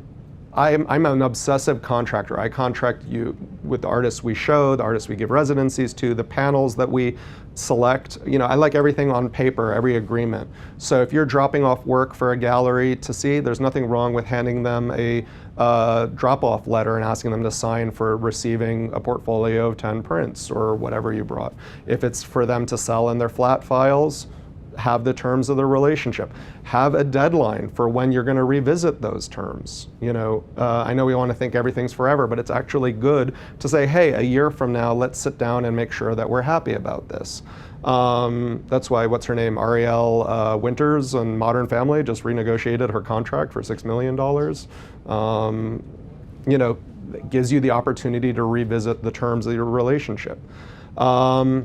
I'm an obsessive contractor. I contract you with the artists we show, the artists we give residencies to, the panels that we select. I like everything on paper, every agreement. So if you're dropping off work for a gallery to see, there's nothing wrong with handing them a drop-off letter and asking them to sign for receiving a portfolio of 10 prints or whatever you brought. If it's for them to sell in their flat files, have the terms of the relationship. Have a deadline for when you're going to revisit those terms. I know we want to think everything's forever, but it's actually good to say, hey, a year from now, let's sit down and make sure that we're happy about this. That's why, what's her name? Ariel Winters on Modern Family just renegotiated her contract for $6 million. It gives you the opportunity to revisit the terms of your relationship. The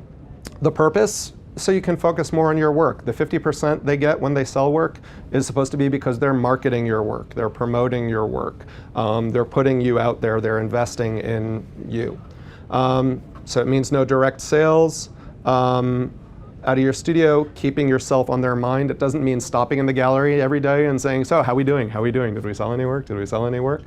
purpose, so you can focus more on your work. The 50% they get when they sell work is supposed to be because they're marketing your work, they're promoting your work, they're putting you out there, they're investing in you. So it means no direct sales. out of your studio, keeping yourself on their mind. It doesn't mean stopping in the gallery every day and saying, so how we doing? How we doing? Did we sell any work? Did we sell any work?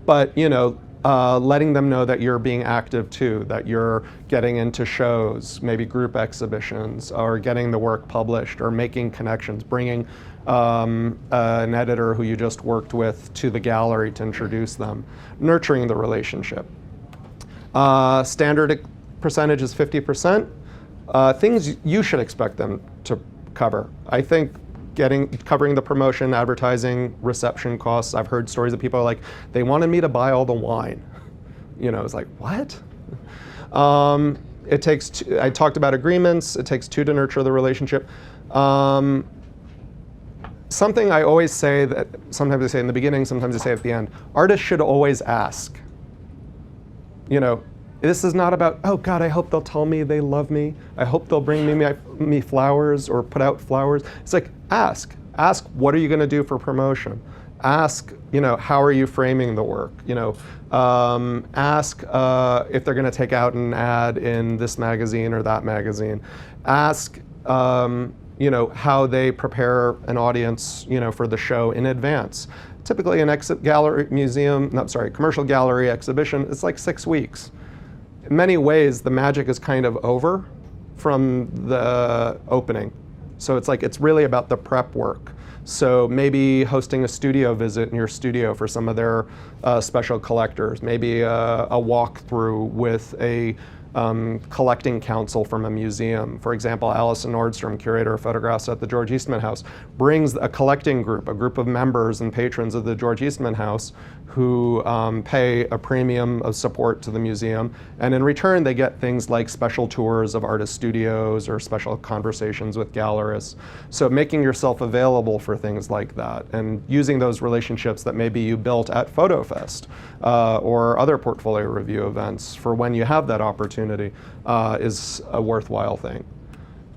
But letting them know that you're being active too, that you're getting into shows, maybe group exhibitions, or getting the work published, or making connections, bringing an editor who you just worked with to the gallery to introduce them, nurturing the relationship. Standard percentage is 50%. Things you should expect them to cover. I think covering the promotion, advertising, reception costs. I've heard stories of people are like, they wanted me to buy all the wine. It's like, what? It takes I talked about agreements. It takes two to nurture the relationship. Something I always say, that sometimes I say in the beginning, sometimes I say at the end, artists should always ask. This is not about, oh God, I hope they'll tell me they love me. I hope they'll bring me flowers or put out flowers. It's like, ask. Ask, what are you going to do for promotion? Ask, how are you framing the work? Ask if they're going to take out an ad in this magazine or that magazine. Ask, how they prepare an audience, for the show in advance. Typically, an commercial gallery exhibition, it's like 6 weeks. In many ways, the magic is kind of over from the opening. So it's really about the prep work. So maybe hosting a studio visit in your studio for some of their special collectors, maybe a walkthrough with a collecting council from a museum. For example, Alison Nordstrom, curator of photographs at the George Eastman House, brings a collecting group, a group of members and patrons of the George Eastman House who pay a premium of support to the museum. And in return, they get things like special tours of artist studios or special conversations with gallerists. So making yourself available for things like that and using those relationships that maybe you built at PhotoFest or other portfolio review events for when you have that opportunity is a worthwhile thing.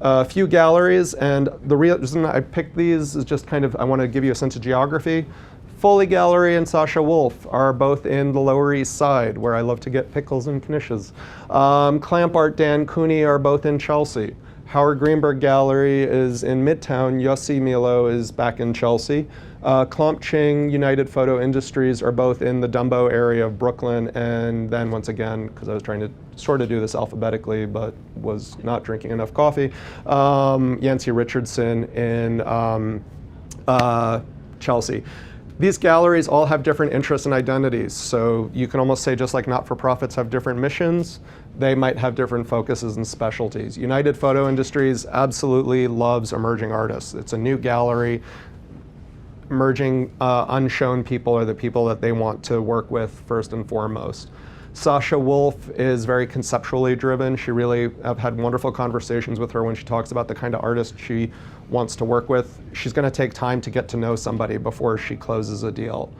A few galleries, and the reason I picked these is just I want to give you a sense of geography. Foley Gallery and Sasha Wolf are both in the Lower East Side, where I love to get pickles and knishes. Clamp Art, Dan Cooney are both in Chelsea. Howard Greenberg Gallery is in Midtown. Yossi Milo is back in Chelsea. Klomp Ching, United Photo Industries are both in the Dumbo area of Brooklyn. And then once again, because I was trying to sort of do this alphabetically, but was not drinking enough coffee, Yancey Richardson in Chelsea. These galleries all have different interests and identities. So you can almost say, just like not-for-profits have different missions, they might have different focuses and specialties. United Photo Industries absolutely loves emerging artists. It's a new gallery. Emerging, unshown people are the people that they want to work with first and foremost. Sasha Wolf is very conceptually driven. I've had wonderful conversations with her when she talks about the kind of artist she wants to work with. She's going to take time to get to know somebody before she closes a deal.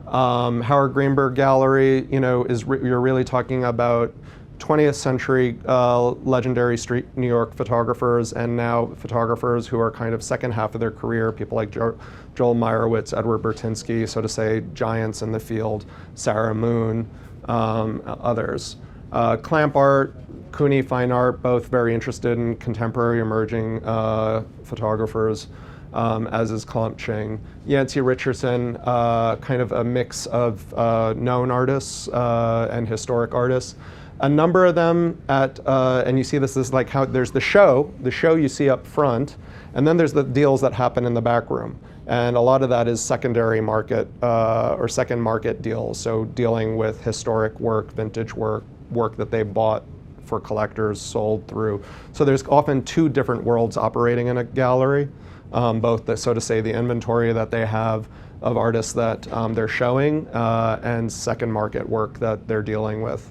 Howard Greenberg Gallery, you're really talking about 20th century legendary street New York photographers, and now photographers who are kind of second half of their career, people like Joel Meyerowitz, Edward Bertinsky, so to say, giants in the field, Sarah Moon, others. Clamp Art, Cooney Fine Art, both very interested in contemporary emerging photographers, as is Klomp Ching. Yancey Richardson, kind of a mix of known artists and historic artists. A number of them and you see this is like how there's the show you see up front, and then there's the deals that happen in the back room. And a lot of that is secondary market or second market deals, so dealing with historic work, vintage work that they bought for collectors, sold through. So there's often two different worlds operating in a gallery, both so to say the inventory that they have of artists that they're showing and second market work that they're dealing with.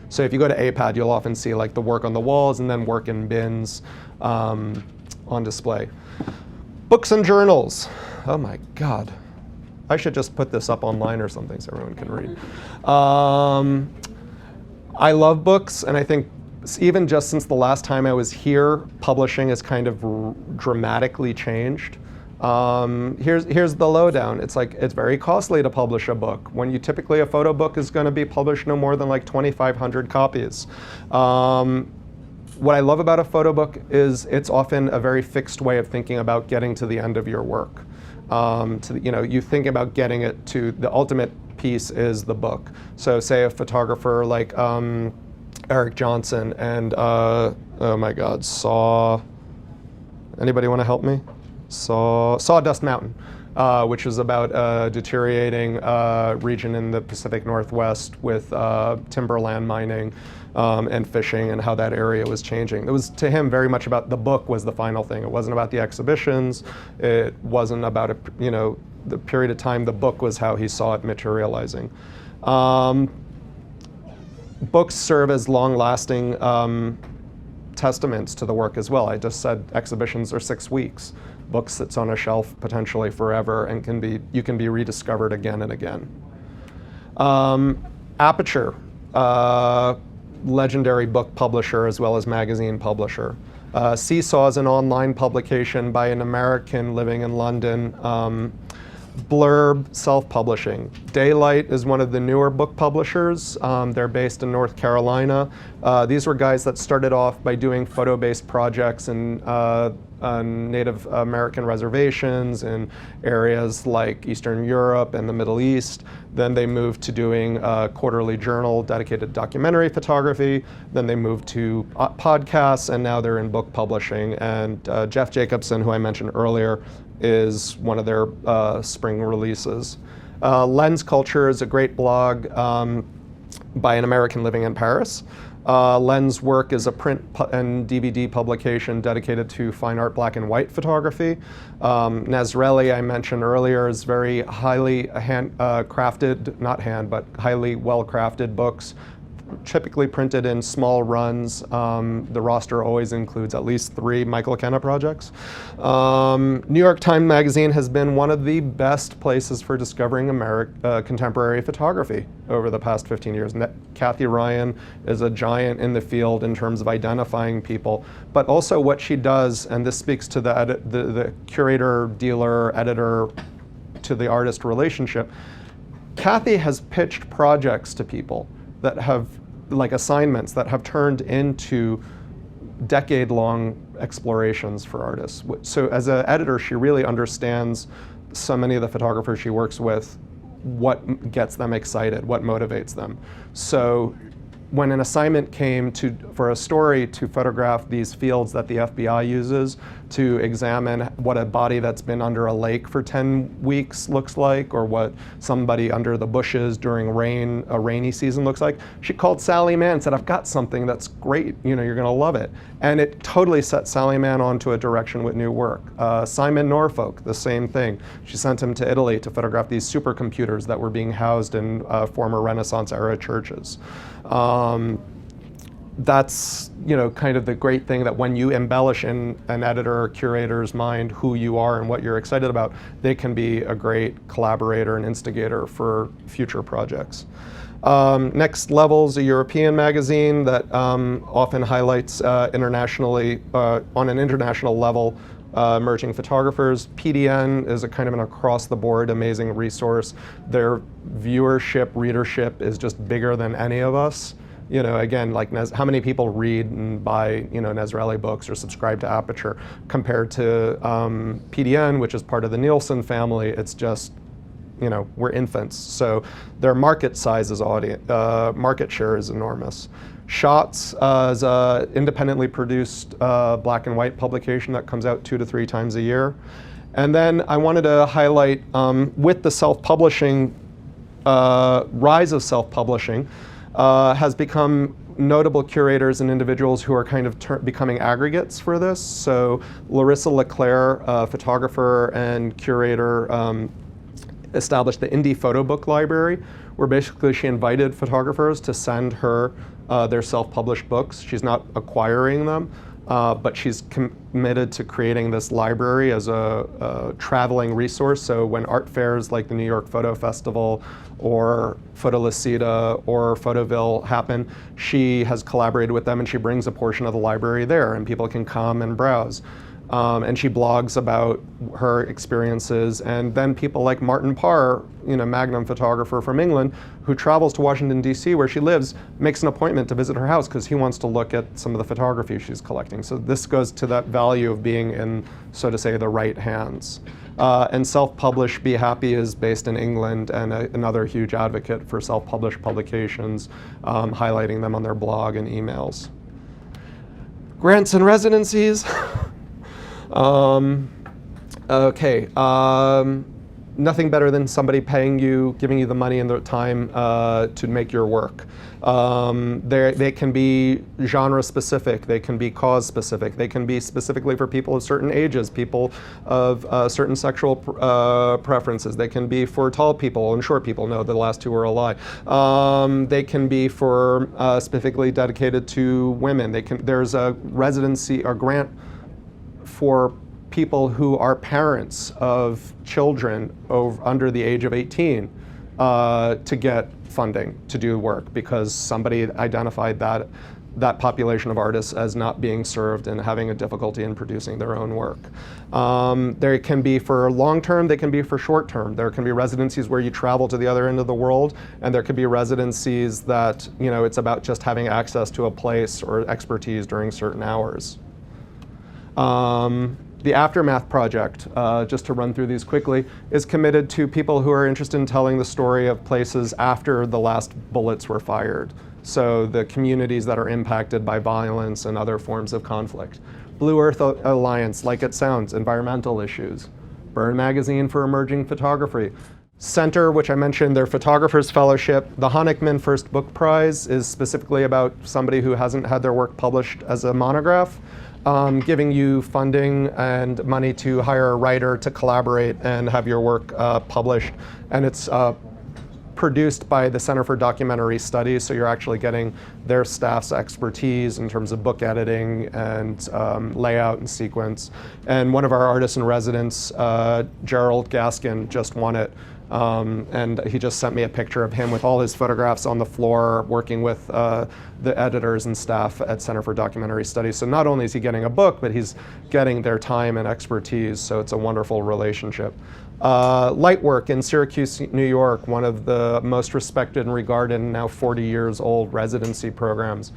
So if you go to APAD, you'll often see like the work on the walls and then work in bins on display. Books and journals. Oh my God. I should just put this up online or something so everyone can read. I love books, and I think even just since the last time I was here, publishing has kind of dramatically changed. Here's the lowdown. It's very costly to publish a book. When typically a photo book is going to be published no more than like 2,500 copies. what I love about a photo book is it's often a very fixed way of thinking about getting to the end of your work. You think about getting it to the ultimate piece is the book. So say a photographer like Eric Johnson and oh my God, anybody want to help me? Sawdust Mountain, which is about a deteriorating region in the Pacific Northwest with timberland mining and fishing, and how that area was changing. It was, to him, very much about the book was the final thing. It wasn't about the exhibitions. It wasn't about the period of time. The book was how he saw it materializing. Books serve as long-lasting testaments to the work as well. I just said exhibitions are 6 weeks. Books sits on a shelf potentially forever and you can be rediscovered again and again. Aperture, legendary book publisher as well as magazine publisher. Seesaw is an online publication by an American living in London. Blurb self-publishing. Daylight is one of the newer book publishers. They're based in North Carolina. These were guys that started off by doing photo-based projects in Native American reservations in areas like Eastern Europe and the Middle East. Then they moved to doing a quarterly journal dedicated to documentary photography. Then they moved to podcasts, and now they're in book publishing. And Jeff Jacobson, who I mentioned earlier, is one of their spring releases. Lens Culture is a great blog by an American living in Paris. Lens Work is a print and DVD publication dedicated to fine art black and white photography. Nazreli, I mentioned earlier, is very highly crafted, not hand, but highly well-crafted books, typically printed in small runs. The roster always includes at least 3 Michael Kenna projects. New York Times Magazine has been one of the best places for discovering contemporary photography over the past 15 years. Kathy Ryan is a giant in the field in terms of identifying people, but also what she does, and this speaks to the curator, dealer, editor to the artist relationship. Kathy has pitched projects to people that have, like assignments, that have turned into decade-long explorations for artists. So as an editor, she really understands so many of the photographers she works with, what gets them excited, what motivates them. So when an assignment came for a story to photograph these fields that the FBI uses to examine what a body that's been under a lake for 10 weeks looks like, or what somebody under the bushes during a rainy season looks like, she called Sally Mann and said, I've got something that's great, you're gonna love it. And it totally set Sally Mann onto a direction with new work. Simon Norfolk, the same thing. She sent him to Italy to photograph these supercomputers that were being housed in former Renaissance era churches. That's kind of the great thing, that when you embellish in an editor or curator's mind who you are and what you're excited about, they can be a great collaborator and instigator for future projects. Next Level is a European magazine that often highlights internationally, on an international level, emerging photographers. PDN is a kind of an across-the-board amazing resource. Their viewership, readership is just bigger than any of us. Again, like how many people read and buy, Nazreli books or subscribe to Aperture compared to PDN, which is part of the Nielsen family. It's just, we're infants. So their market size is market share is enormous. Shots is an independently produced black and white publication that comes out 2 to 3 times a year. And then I wanted to highlight, with the self-publishing, rise of self-publishing, has become notable curators and individuals who are kind of becoming aggregates for this. So Larissa Leclerc, a photographer and curator, established the Indie Photo Book Library, where basically she invited photographers to send her their self-published books. She's not acquiring them, but she's committed to creating this library as a traveling resource. So when art fairs like the New York Photo Festival or Fotolicita or Photoville happen, she has collaborated with them and she brings a portion of the library there and people can come and browse. And she blogs about her experiences. And then people like Martin Parr, Magnum photographer from England, who travels to Washington, D.C., where she lives, makes an appointment to visit her house because he wants to look at some of the photography she's collecting. So this goes to that value of being in, so to say, the right hands. And Self-Publish Be Happy is based in England, and another huge advocate for self-published publications, highlighting them on their blog and emails. Grants and residencies. Okay. Nothing better than somebody paying you, giving you the money and the time to make your work. They can be genre specific, they can be cause specific, they can be specifically for people of certain ages, people of certain sexual preferences, they can be for tall people and short people. No, the last two are a lie. They can be for specifically dedicated to women. There's a residency or grant for people who are parents of children under the age of 18 to get funding to do work because somebody identified that population of artists as not being served and having a difficulty in producing their own work. They can be for long term, they can be for short term. There can be residencies where you travel to the other end of the world, and there could be residencies that, it's about just having access to a place or expertise during certain hours. The Aftermath Project, just to run through these quickly, is committed to people who are interested in telling the story of places after the last bullets were fired. So the communities that are impacted by violence and other forms of conflict. Blue Earth Alliance, like it sounds, environmental issues. Burn Magazine for emerging photography. Center, which I mentioned, their Photographers Fellowship. The Honickman First Book Prize is specifically about somebody who hasn't had their work published as a monograph. Giving you funding and money to hire a writer to collaborate and have your work published. And it's produced by the Center for Documentary Studies, so you're actually getting their staff's expertise in terms of book editing and layout and sequence. And one of our artists in residence, Gerald Gaskin, just won it. And he just sent me a picture of him with all his photographs on the floor working with the editors and staff at Center for Documentary Studies. So not only is he getting a book, but he's getting their time and expertise, so it's a wonderful relationship. Lightwork in Syracuse, New York, one of the most respected and regarded and now 40 years old residency programs.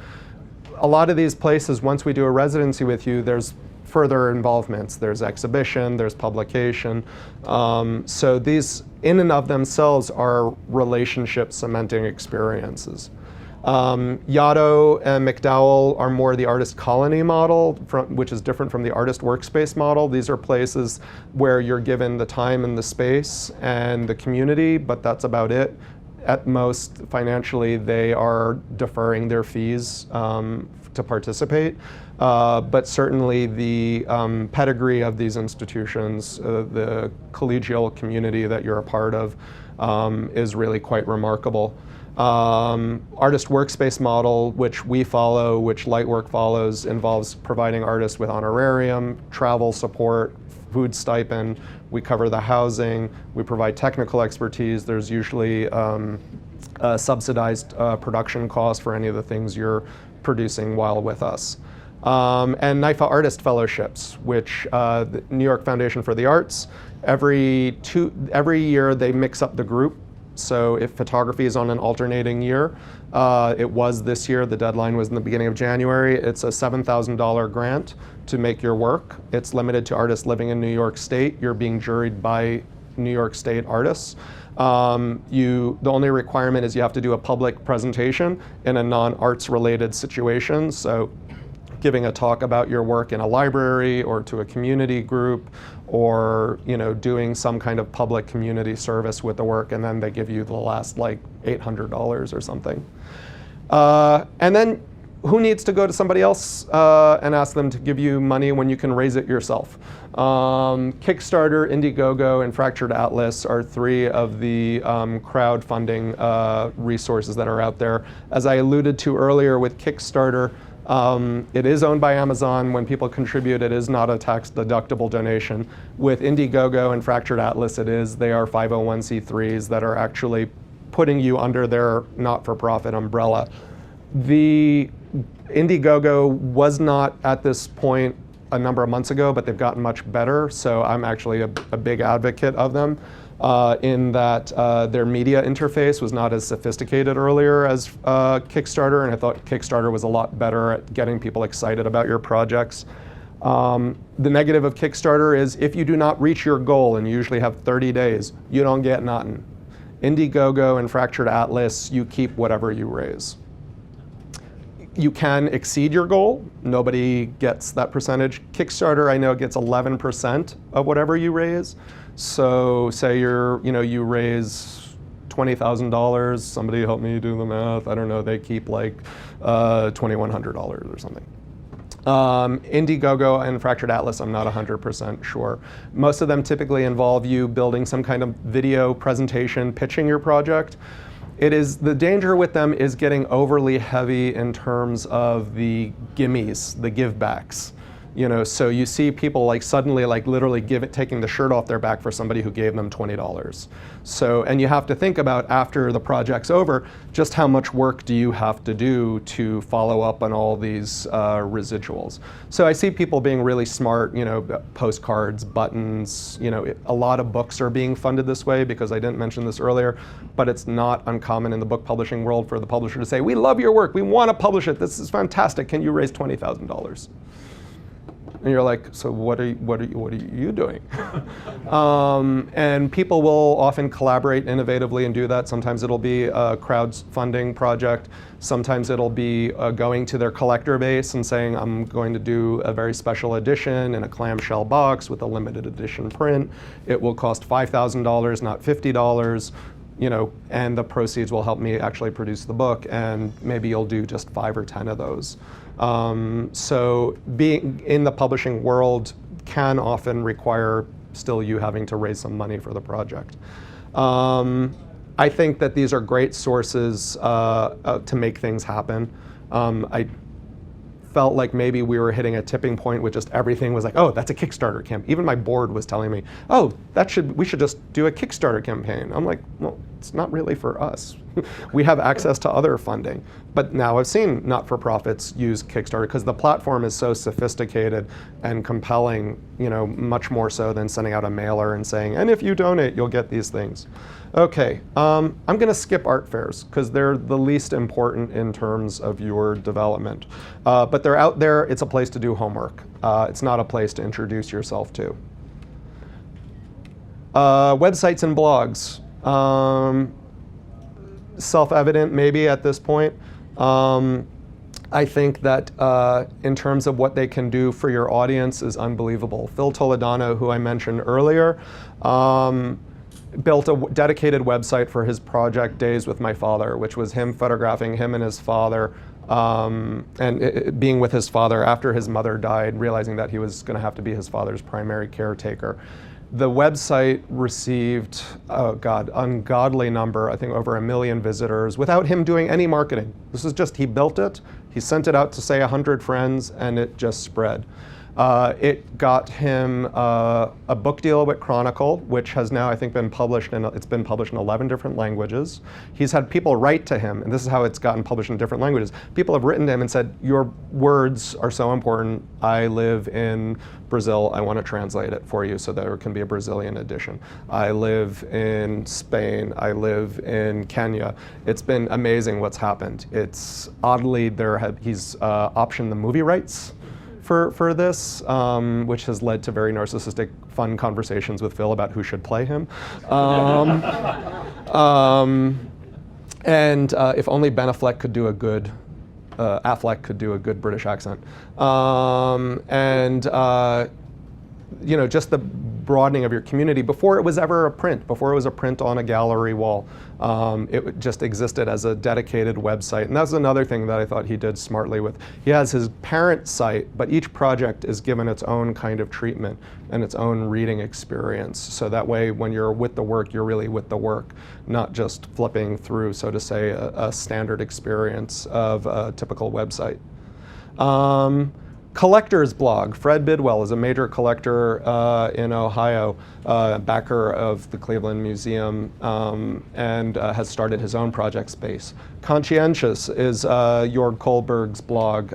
A lot of these places, once we do a residency with you, there's further involvements. There's exhibition, there's publication. So these in and of themselves are relationship cementing experiences. Yaddo and McDowell are more the artist colony model, which is different from the artist workspace model. These are places where you're given the time and the space and the community, but that's about it. At most, financially, they are deferring their fees to participate. But certainly the pedigree of these institutions, the collegial community that you're a part of, is really quite remarkable. Artist workspace model, which we follow, which Lightwork follows, involves providing artists with honorarium, travel support, food stipend. We cover the housing. We provide technical expertise. There's usually subsidized production costs for any of the things you're producing while with us. And NYFA Artist Fellowships, which the New York Foundation for the Arts, every year they mix up the group. So if photography is on an alternating year, it was this year, the deadline was in the beginning of January, it's a $7,000 grant to make your work. It's limited to artists living in New York State. You're being juried by New York State artists. The only requirement is you have to do a public presentation in a non-arts related situation. So giving a talk about your work in a library or to a community group, or doing some kind of public community service with the work, and then they give you the last like $800 or something. And then who needs to go to somebody else and ask them to give you money when you can raise it yourself? Kickstarter, Indiegogo, and Fractured Atlas are three of the crowdfunding resources that are out there. As I alluded to earlier with Kickstarter, it is owned by Amazon. When people contribute, it is not a tax-deductible donation. With Indiegogo and Fractured Atlas, it is. They are 501c3s that are actually putting you under their not-for-profit umbrella. The Indiegogo was not, at this point, a number of months ago, but they've gotten much better. So I'm actually a big advocate of them in that their media interface was not as sophisticated earlier as Kickstarter, and I thought Kickstarter was a lot better at getting people excited about your projects. The negative of Kickstarter is if you do not reach your goal, and you usually have 30 days, you don't get nothing. Indiegogo and Fractured Atlas, you keep whatever you raise. You can exceed your goal. Nobody gets that percentage. Kickstarter, I know, gets 11% of whatever you raise. So say you raise $20,000, somebody help me do the math, I don't know, they keep like $2,100 or something. Indiegogo and Fractured Atlas, I'm not 100% sure. Most of them typically involve you building some kind of video presentation, pitching your project. The danger with them is getting overly heavy in terms of the gimmies, the givebacks. So you see people like suddenly like literally taking the shirt off their back for somebody who gave them $20. So, and you have to think about after the project's over, just how much work do you have to do to follow up on all these residuals. So I see people being really smart, postcards, buttons, a lot of books are being funded this way because I didn't mention this earlier, but it's not uncommon in the book publishing world for the publisher to say, we love your work, we want to publish it, this is fantastic, can you raise $20,000? And you're like, so what are you doing? And people will often collaborate innovatively and do that. Sometimes it'll be a crowdfunding project. Sometimes it'll be going to their collector base and saying, I'm going to do a very special edition in a clamshell box with a limited edition print. It will cost $5,000, not $50. And the proceeds will help me actually produce the book, and maybe you'll do just 5 or 10 of those. So being in the publishing world can often require still you having to raise some money for the project. I think that these are great sources to make things happen. I felt like maybe we were hitting a tipping point with just everything was like, oh, that's a Kickstarter campaign. Even my board was telling me, oh, we should just do a Kickstarter campaign. I'm like, well, it's not really for us. We have access to other funding. But now I've seen not-for-profits use Kickstarter because the platform is so sophisticated and compelling, much more so than sending out a mailer and saying, and if you donate, you'll get these things. Okay, I'm going to skip art fairs because they're the least important in terms of your development. But they're out there. It's a place to do homework. It's not a place to introduce yourself to. Websites and blogs. Self-evident maybe at this point. I think that in terms of what they can do for your audience is unbelievable. Phil Toledano, who I mentioned earlier, built a dedicated website for his project Days with My Father, which was him photographing him and his father, and being with his father after his mother died, realizing that he was going to have to be his father's primary caretaker. The website received, ungodly number, I think over 1 million visitors without him doing any marketing. This is just, he built it, he sent it out to say 100 friends, and it just spread. It got him a book deal with Chronicle, which has now, I think, been published in 11 different languages. He's had people write to him, and this is how it's gotten published in different languages. People have written to him and said, your words are so important. I live in Brazil. I want to translate it for you so there can be a Brazilian edition. I live in Spain. I live in Kenya. It's been amazing what's happened. It's oddly, he's optioned the movie rights for this, which has led to very narcissistic, fun conversations with Phil about who should play him. And if only Ben Affleck could do a good, British accent. Just the broadening of your community. Before it was ever a print, before it was a print on a gallery wall, it just existed as a dedicated website. And that's another thing that I thought he did smartly with. He has his parent site, but each project is given its own kind of treatment and its own reading experience. So that way, when you're with the work, you're really with the work, not just flipping through, so to say, a standard experience of a typical website. Collector's blog. Fred Bidwell is a major collector in Ohio, backer of the Cleveland Museum, and has started his own project space. Conscientious is Jorg Kohlberg's blog,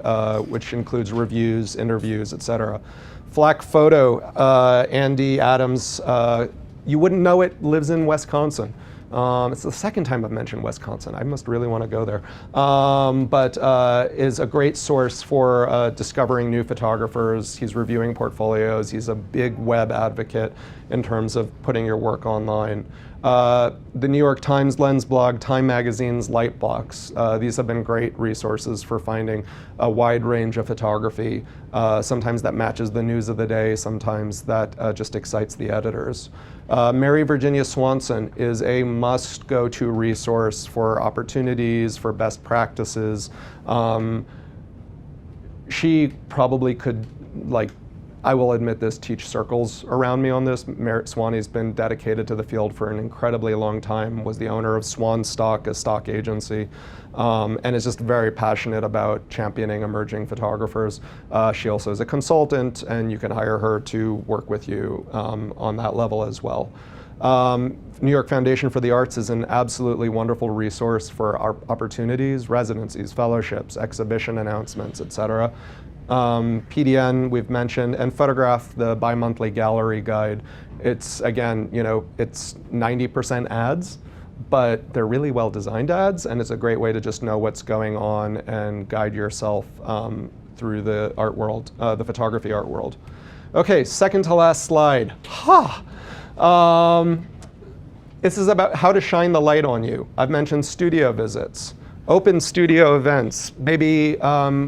which includes reviews, interviews, etc. Flack Photo, Andy Adams, you wouldn't know it, lives in Wisconsin. It's the second time I've mentioned Wisconsin. I must really want to go there. But is a great source for discovering new photographers. He's reviewing portfolios. He's a big web advocate in terms of putting your work online. The New York Times Lens blog, Time Magazine's Lightbox. These have been great resources for finding a wide range of photography. Sometimes that matches the news of the day, sometimes that just excites the editors. Mary Virginia Swanson is a must-go-to resource for opportunities, for best practices. She probably could, like, I will admit this, teach circles around me on this. Merritt Swanee's been dedicated to the field for an incredibly long time, was the owner of Swan Stock, a stock agency, and is just very passionate about championing emerging photographers. She also is a consultant, and you can hire her to work with you on that level as well. New York Foundation for the Arts is an absolutely wonderful resource for our opportunities, residencies, fellowships, exhibition announcements, etc. PDN we've mentioned, and Photograph, the bi-monthly gallery guide. It's, again, you know, it's 90% ads, but they're really well designed ads, and it's a great way to just know what's going on and guide yourself through the art world, the photography art world. Okay, second to last slide. This is about how to shine the light on you. I've mentioned studio visits. Open studio events, maybe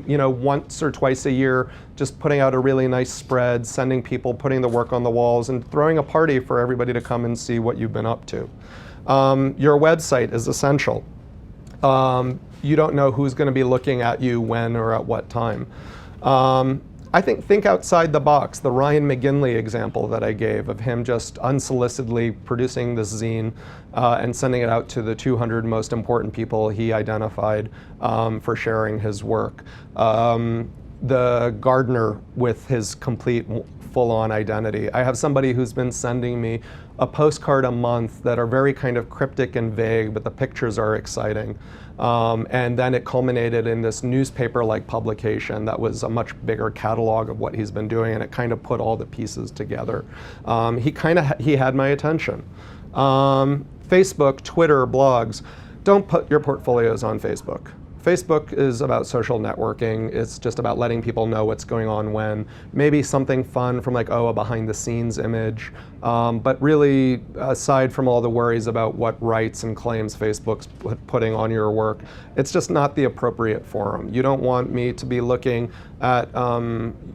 you know, once or twice a year, just putting out a really nice spread, sending people, putting the work on the walls, and throwing a party for everybody to come and see what you've been up to. Your website is essential. You don't know who's going to be looking at you when or at what time. I think outside the box. The Ryan McGinley example that I gave of him just unsolicitedly producing this zine and sending it out to the 200 most important people he identified for sharing his work. The gardener with his complete full-on identity. I have somebody who's been sending me a postcard a month that are very kind of cryptic and vague, but the pictures are exciting. And then it culminated in this newspaper-like publication that was a much bigger catalog of what he's been doing, and it kind of put all the pieces together. He had my attention. Facebook, Twitter, blogs. Don't put your portfolios on Facebook. Facebook is about social networking. It's just about letting people know what's going on when. Maybe something fun from like, oh, a behind the scenes image. But really, aside from all the worries about what rights and claims Facebook's putting on your work, it's just not the appropriate forum. You don't want me to be looking at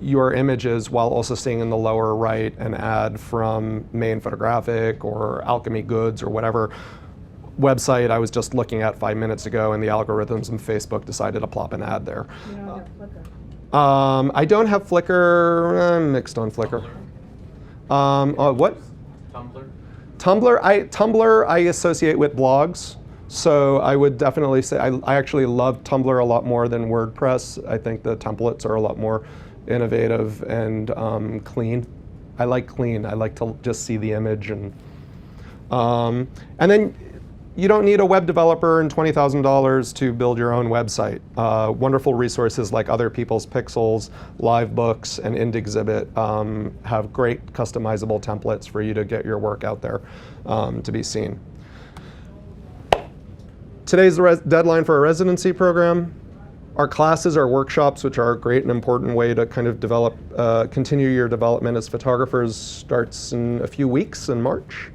your images while also seeing in the lower right an ad from Maine Photographic or Alchemy Goods or whatever website I was just looking at 5 minutes ago, and the algorithms in Facebook decided to plop an ad there. You don't have Flickr. I don't have Flickr. I'm mixed on Flickr. What? Tumblr? Tumblr I associate with blogs, so I would definitely say I actually love Tumblr a lot more than WordPress. I think the templates are a lot more innovative and clean. I like clean. I like to just see the image and then. You don't need a web developer and $20,000 to build your own website. Wonderful resources like Other People's Pixels, Livebooks, and IndExhibit have great customizable templates for you to get your work out there to be seen. Today's the deadline for a residency program. Our classes, our workshops, which are a great and important way to kind of develop, continue your development as photographers, starts in a few weeks in March.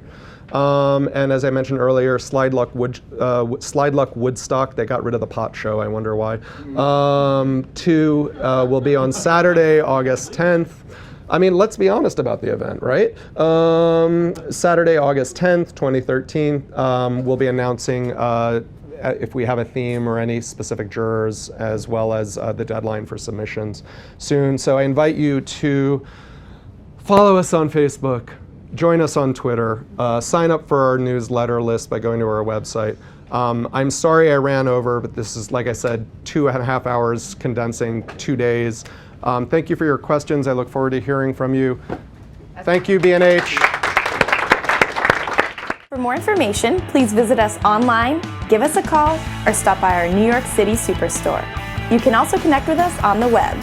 And as I mentioned earlier, Slide Luck Woodstock, they got rid of the pot show, I wonder why. 2 will be on Saturday, August 10th. I mean, let's be honest about the event, right? Saturday, August 10th, 2013, we'll be announcing if we have a theme or any specific jurors, as well as the deadline for submissions soon. So I invite you to follow us on Facebook, join us on Twitter, sign up for our newsletter list by going to our website. I'm sorry I ran over, but this is, like I said, 2.5 hours condensing 2 days. Thank you for your questions. I look forward to hearing from you. Thank you, B&H. For more information, please visit us online, give us a call, or stop by our New York City Superstore. You can also connect with us on the web.